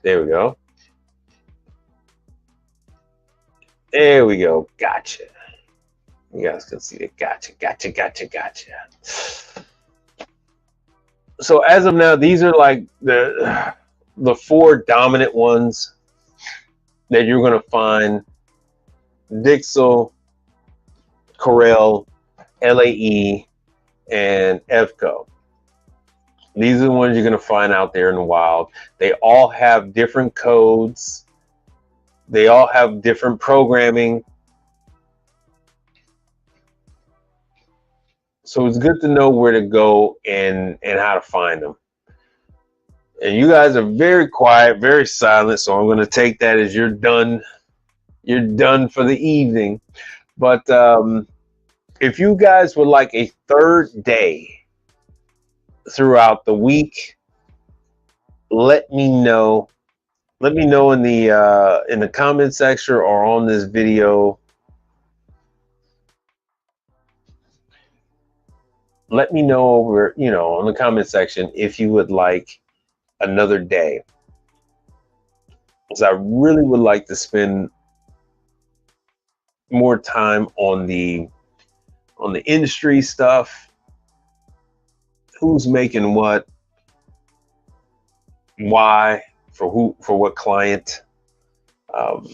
There we go. There we go. Gotcha. You guys can see it. Gotcha. So as of now, these are like the four dominant ones that you're going to find: Dixel, Corel, LAE, and EVCO. These are the ones you're going to find out there in the wild. They all have different codes. They all have different programming. So it's good to know where to go and how to find them. And you guys are very quiet, very silent. So I'm going to take that as you're done. You're done for the evening. But if you guys would like a third day throughout the week, let me know. Let me know in the comment section or on this video. Let me know over, in the comment section if you would like another day. Because I really would like to spend more time on the industry stuff. Who's making what? Why? For what client? And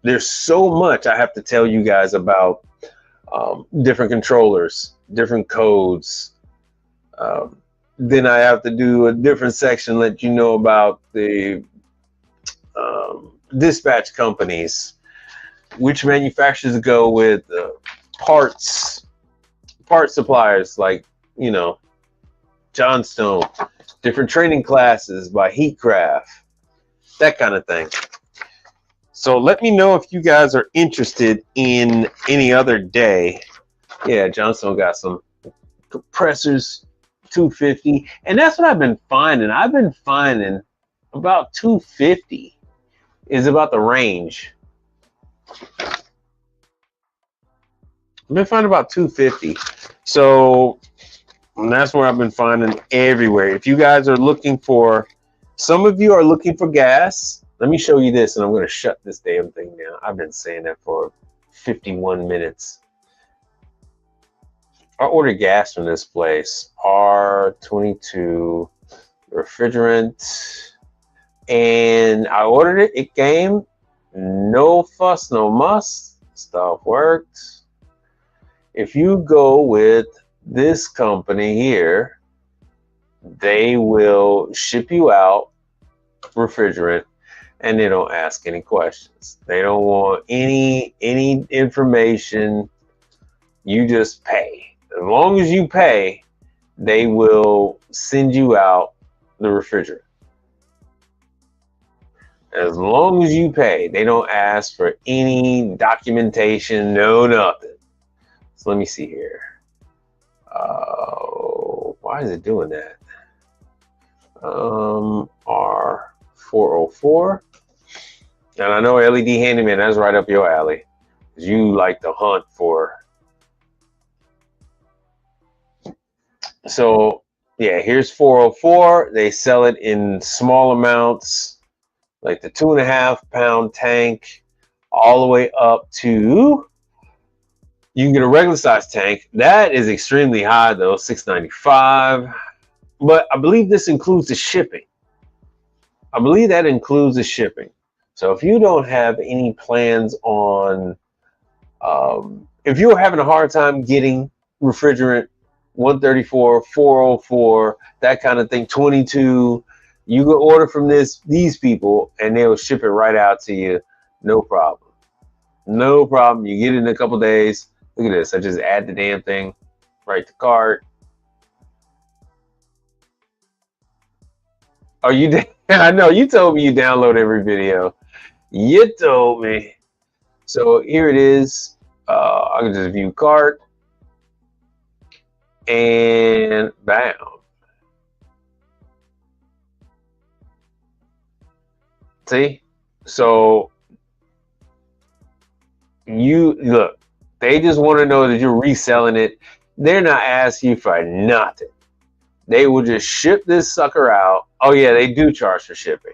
there's so much I have to tell you guys about different controllers, different codes. Then I have to do a different section, let you know about the dispatch companies, which manufacturers to go with, part suppliers like, you know, Johnstone, different training classes by Heatcraft, that kind of thing. So let me know if you guys are interested in any other day. Yeah, Johnstone got some compressors, 250, and that's what I've been finding. I've been finding about 250 is about the range. I've been finding about 250. So that's where I've been finding everywhere. If you guys are looking for, some of you are looking for gas. Let me show you this, and I'm going to shut this damn thing down. I've been saying that for 51 minutes. I ordered gas from this place, R22 refrigerant, and I ordered it. It came, no fuss, no muss. Stuff worked. If you go with this company here, they will ship you out refrigerant, and they don't ask any questions. They don't want any information. You just pay. As long as you pay, they will send you out the refrigerant. As long as you pay, they don't ask for any documentation, no nothing. So let me see here. Why is it doing that? R404. And I know LED Handyman, that's right up your alley. You like to hunt for. So yeah, here's 404. They sell it in small amounts, like the 2.5 pound tank, all the way up to, you can get a regular size tank. That is extremely high though, $6.95. But I believe this includes the shipping. I believe that includes the shipping. So if you don't have any plans on, if you're having a hard time getting refrigerant, 134, 404, that kind of thing, 22, you can order from these people and they'll ship it right out to you. No problem. No problem. You get it in a couple days. Look at this. I just add the damn thing right to cart. Oh, you did? I know you told me you download every video. You told me. So here it is. I can just view cart and bam. See? So you look, they just want to know that you're reselling it. They're not asking you for nothing. They will just ship this sucker out. Oh yeah, they do charge for shipping.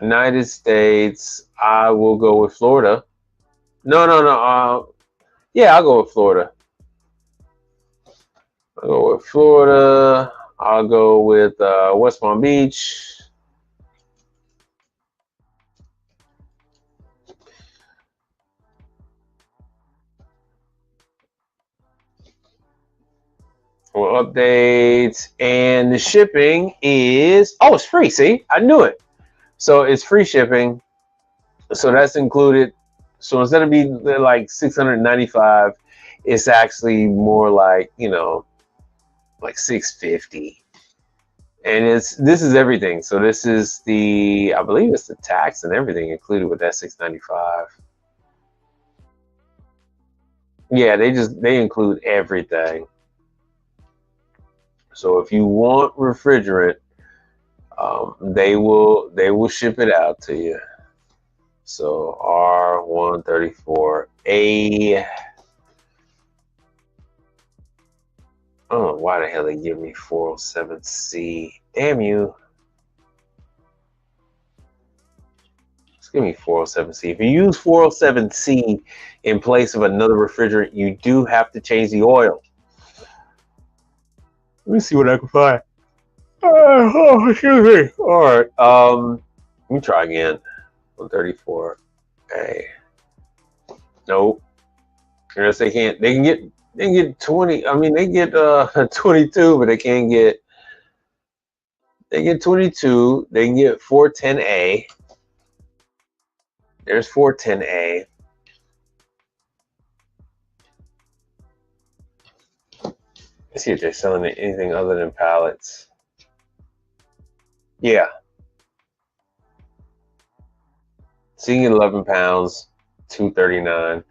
United States, I will go with Florida. No. Yeah, I'll go with Florida. I'll go with Florida. I'll go with West Palm Beach. For updates, and the shipping is, oh, it's free. See, I knew it. So it's free shipping. So that's included. So instead of being like $695, it's actually more like, you know, like $650. And this is everything. So this is the, I believe it's the tax and everything included with that $695. Yeah, they include everything. So if you want refrigerant, they will ship it out to you. So R134A. I don't know why the hell they give me 407C. Damn you. Just give me 407C. If you use 407C in place of another refrigerant, you do have to change the oil. Let me see what I can find. Oh, excuse me. All right. Let me try again. 134A. Nope. Yes, they can't. They can get 20. I mean, they get 22, but they can't get They get 22. They can get 410A. There's 410A. Let's see if they're selling anything other than pallets. Yeah. So you can get 11 pounds, $239.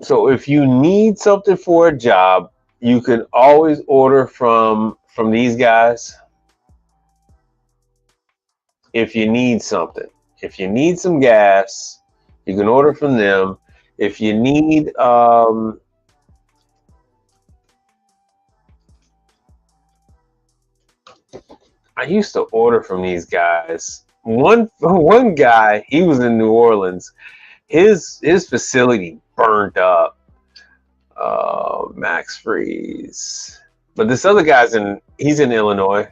So if you need something for a job, you can always order from these guys. If you need something, if you need some gas, you can order from them. If you need I used to order from these guys. One guy, he was in New Orleans. His facility burned up. Max Freeze. But this other he's in Illinois.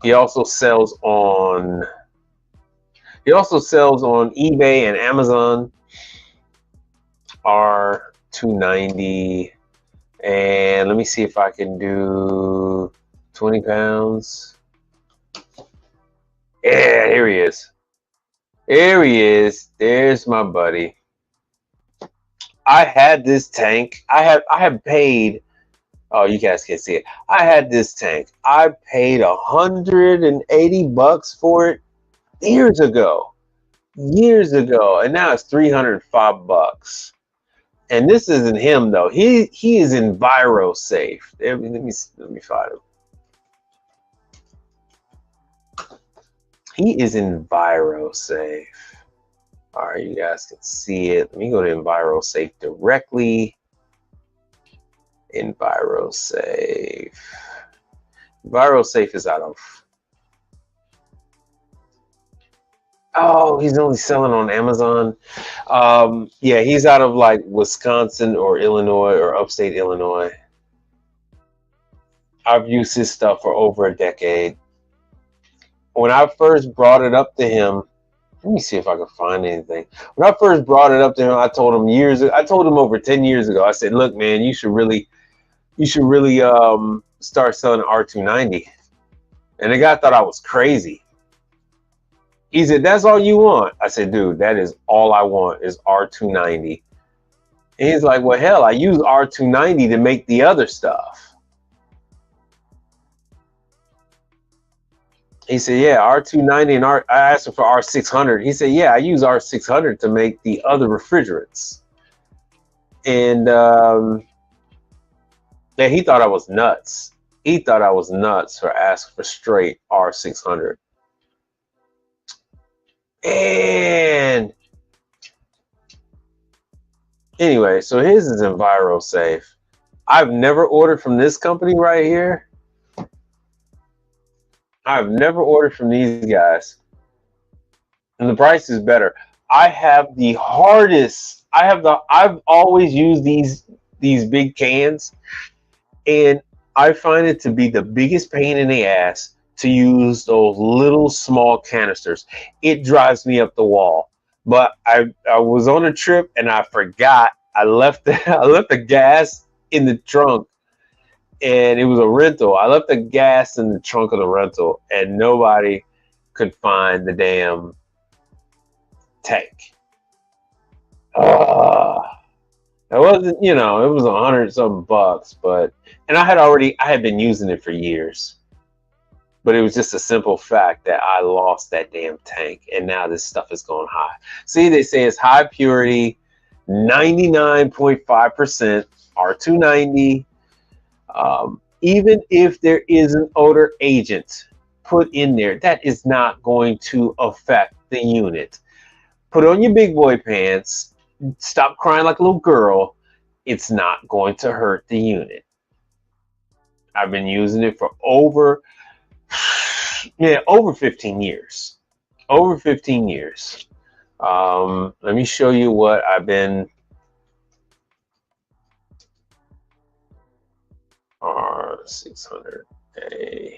He also sells on eBay and Amazon. R290. And let me see if I can do 20 pounds. Yeah, here he is. Here he is. There's my buddy. I had this tank. I had paid. Oh, you guys can't see it. I had this tank. I paid $180 for it years ago, and now it's $305. And this isn't him though. He is EnviroSafe. Let me find him. He is EnviroSafe. All right, you guys can see it. Let me go to EnviroSafe directly. EnviroSafe. EnviroSafe is out of. Oh, he's only selling on Amazon. Yeah, he's out of like Wisconsin or Illinois or upstate Illinois. I've used his stuff for over a decade. When I first brought it up to him, let me see if I can find anything. When I first brought it up to him, I told him over 10 years ago, I said, look, man, you should really start selling R290. And the guy thought I was crazy. He said, that's all you want? I said, dude, that is all I want is R290. And he's like, well, hell, I use R290 to make the other stuff. He said, yeah, R290 and I asked him for R600. He said, yeah, I use R600 to make the other refrigerants. And yeah, he thought I was nuts. He thought I was nuts for asking for straight R600. And anyway, so his is EnviroSafe. I've never ordered from this company right here. I've never ordered from these guys. And the price is better. I've always used these big cans, and I find it to be the biggest pain in the ass to use those little small canisters. It drives me up the wall. But I was on a trip and I forgot. I left the gas in the trunk, and it was a rental. I left the gas in the trunk of the rental, and nobody could find the damn tank. It wasn't, it was $100-something, and I had been using it for years. But it was just a simple fact that I lost that damn tank, and now this stuff is going high. See, they say it's high purity, 99.5% R290. Even if there is an odor agent put in there, that is not going to affect the unit. Put on your big boy pants. Stop crying like a little girl. It's not going to hurt the unit. I've been using it for over 15 years. Over 15 years. Let me show you what I've been. R600A.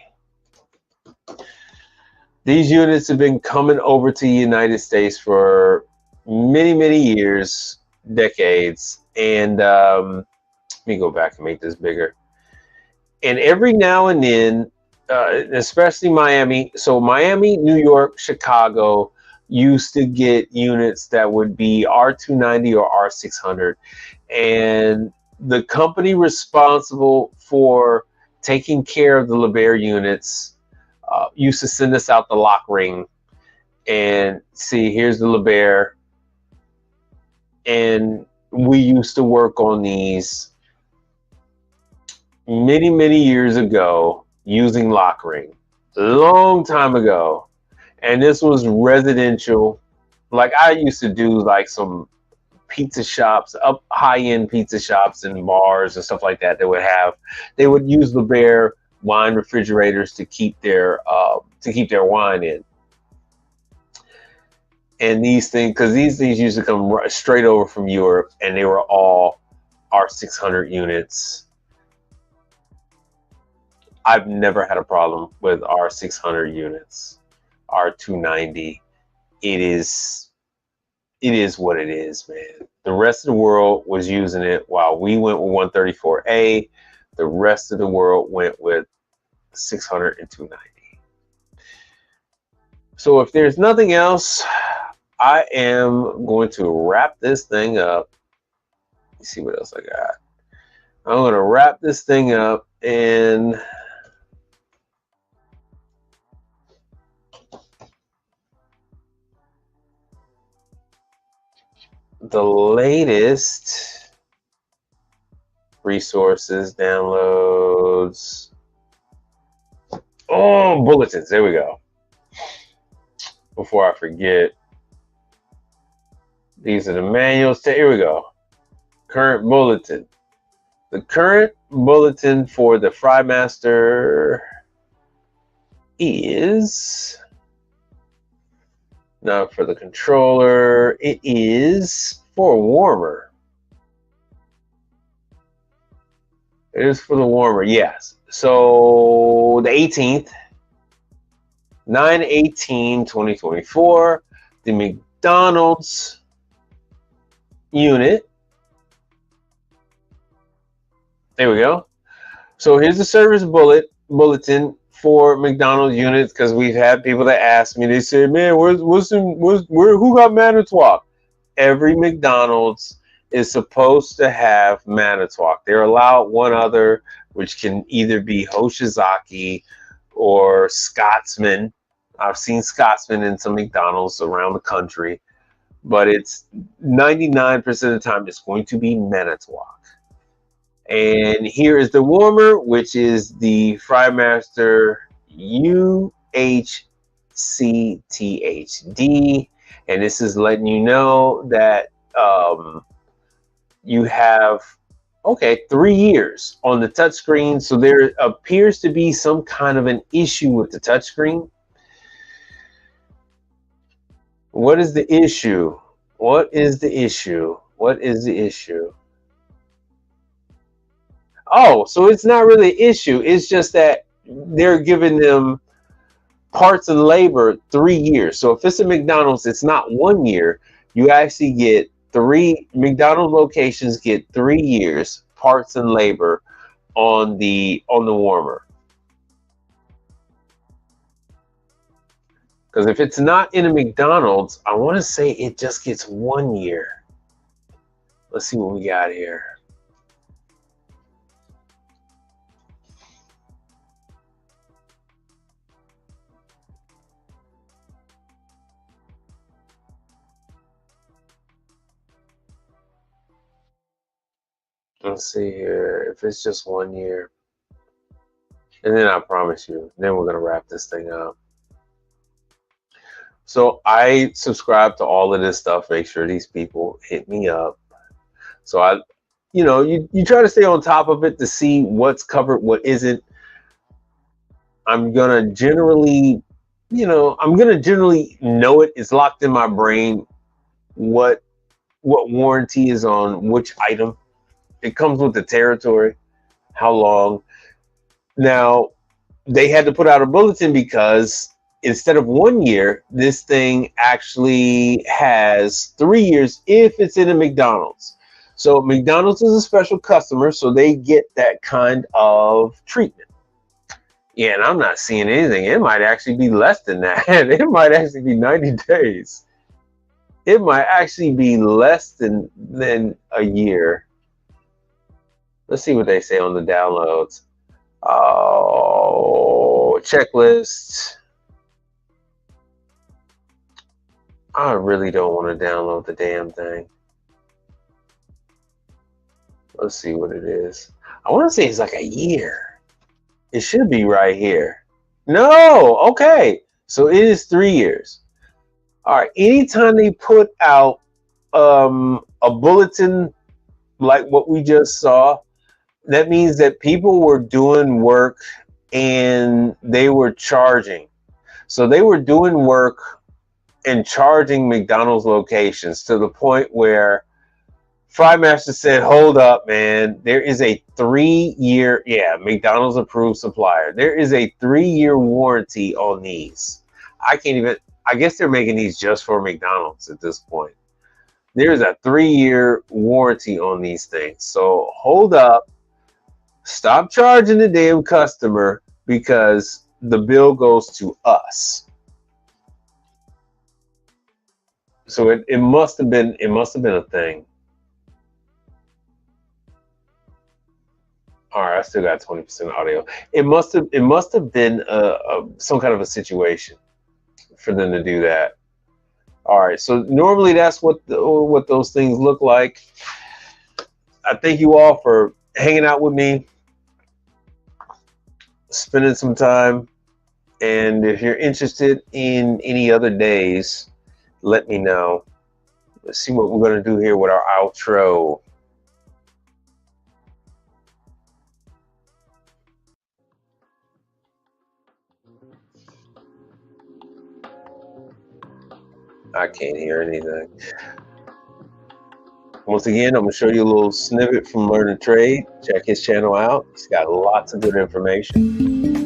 These units have been coming over to the United States for many, many years, decades. And let me go back and make this bigger. And every now and then, especially Miami, so Miami, New York, Chicago used to get units that would be R290 or R600. And the company responsible for taking care of the LeBaire units used to send us out the lock ring and see, here's the LeBaire. And we used to work on these many, many years ago using lock ring. Long time ago. And this was residential. Like I used to do like some pizza shops, up high-end pizza shops and bars and stuff like that. They would use LeBaire wine refrigerators to keep their wine in. And these things, because these things used to come straight over from Europe, and they were all R600 units. I've never had a problem with R600 units, R290. It is what it is, man. The rest of the world was using it while we went with 134A. The rest of the world went with 600 and 290. So if there's nothing else, I am going to wrap this thing up. Let's see what else I got. I'm going to wrap this thing up, and the latest resources, downloads. Oh, bulletins. There we go. Before I forget, these are the manuals. Here we go. Current bulletin. The current bulletin for the FryMaster is not for the controller. It is for a warmer. It is for the warmer, yes. So the 18th, 9/18/2024, the McDonald's unit. There we go. So here's the service bulletin for McDonald's units, because we've had people that ask me. They say, "Man, who got Manitowoc?" Every McDonald's is supposed to have Manitowoc. They're allowed one other, which can either be Hoshizaki or Scotsman. I've seen Scotsman in some McDonald's around the country, but it's 99% of the time it's going to be Manitowoc. And here is the warmer, which is the FryMaster UHCTHD, and this is letting you know that you have 3 years on the touchscreen. So there appears to be some kind of an issue with the touchscreen. What is the issue? What is the issue? What is the issue? Oh, so it's not really an issue. It's just that they're giving them parts and labor 3 years. So if it's a McDonald's, it's not 1 year. You actually get McDonald's locations get 3 years parts and labor on the warmer. Because if it's not in a McDonald's, I want to say it just gets 1 year. Let's see what we got here. Let's see here. If it's just 1 year. And then I promise you, then we're going to wrap this thing up. So I subscribe to all of this stuff. Make sure these people hit me up. So you try to stay on top of it to see what's covered, what isn't. I'm going to generally know it. It's locked in my brain what warranty is on which item. It comes with the territory, how long. Now, they had to put out a bulletin because instead of 1 year, this thing actually has 3 years if it's in a McDonald's. So McDonald's is a special customer, so they get that kind of treatment. Yeah, and I'm not seeing anything. It might actually be less than that. It might actually be 90 days. It might actually be less than a year. Let's see what they say on the downloads. Oh, checklist. I really don't want to download the damn thing. Let's see what it is. I want to say it's like a year. It should be right here. No, okay. So it is 3 years. All right. Anytime they put out a bulletin like what we just saw, that means that people were doing work and they were charging. So they were doing work and charging McDonald's locations to the point where Frymaster said, hold up, man. There is a 3-year, yeah, McDonald's approved supplier. There is a 3-year warranty on these. I guess they're making these just for McDonald's at this point. There's a 3-year warranty on these things. So hold up. Stop charging the damn customer because the bill goes to us. So it must have been a thing. All right, I still got 20% audio. It must have been some kind of a situation for them to do that. All right, so normally that's what those things look like. I thank you all for hanging out with me, spending some time, and if you're interested in any other days, let me know. Let's see what we're going to do here with our outro. I can't hear anything. Once again, I'm going to show you a little snippet from Learn to Trade. Check his channel out. He's got lots of good information.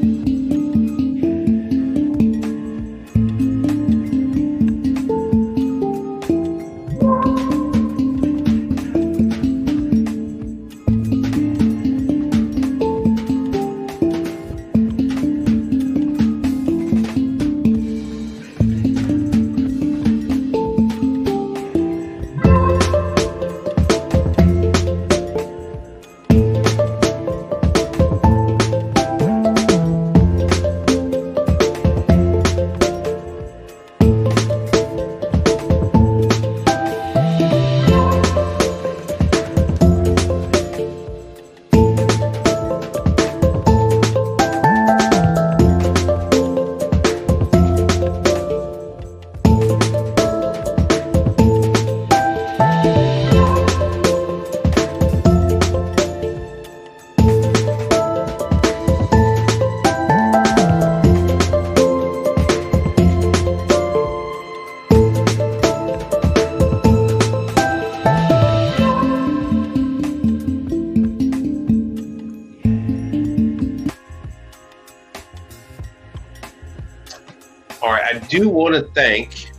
All right, I do want to thank.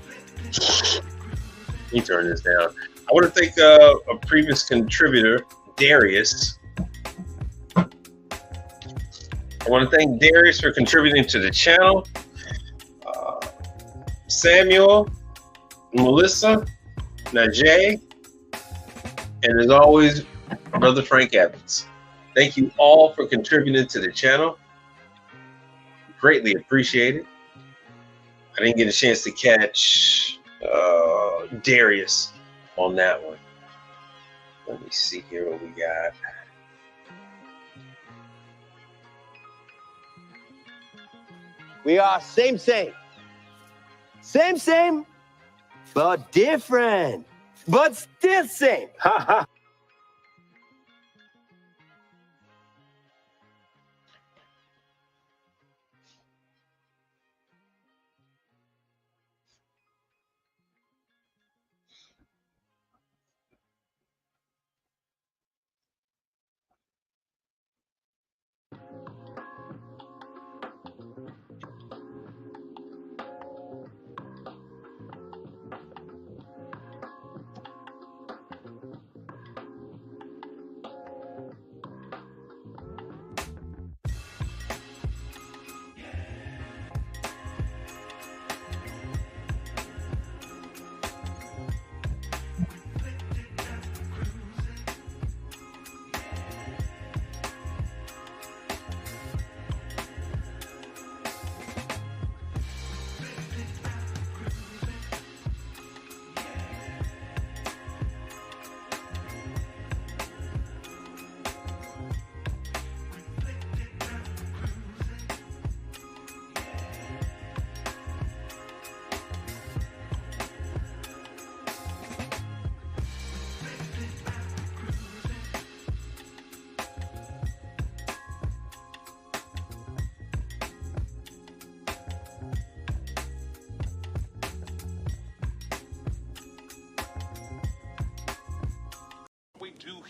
Let me turn this down. I want to thank a previous contributor, Darius. I want to thank Darius for contributing to the channel. Samuel, Melissa, Najee, and as always, Brother Frank Evans. Thank you all for contributing to the channel. Greatly appreciated. I didn't get a chance to catch Darius on that one. Let me see here what we got. We are same, but different, but still same.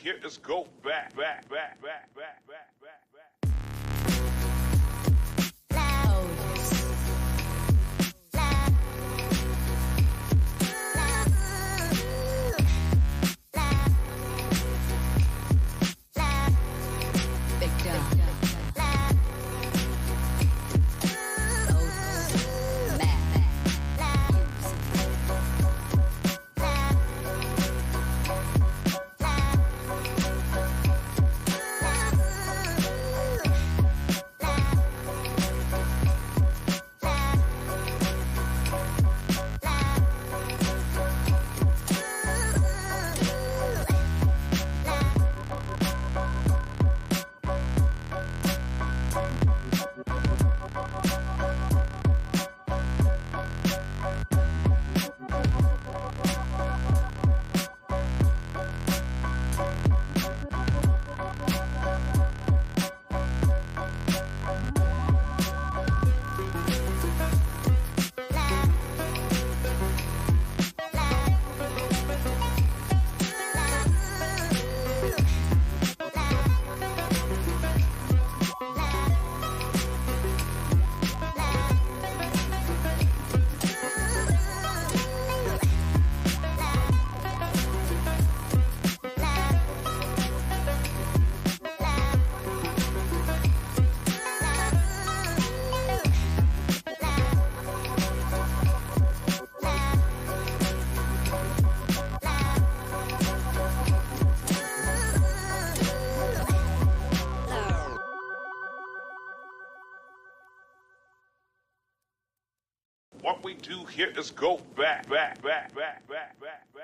here is go back, back, back, back, back, back, back, back. What we do here is go back, back, back, back, back, back, back.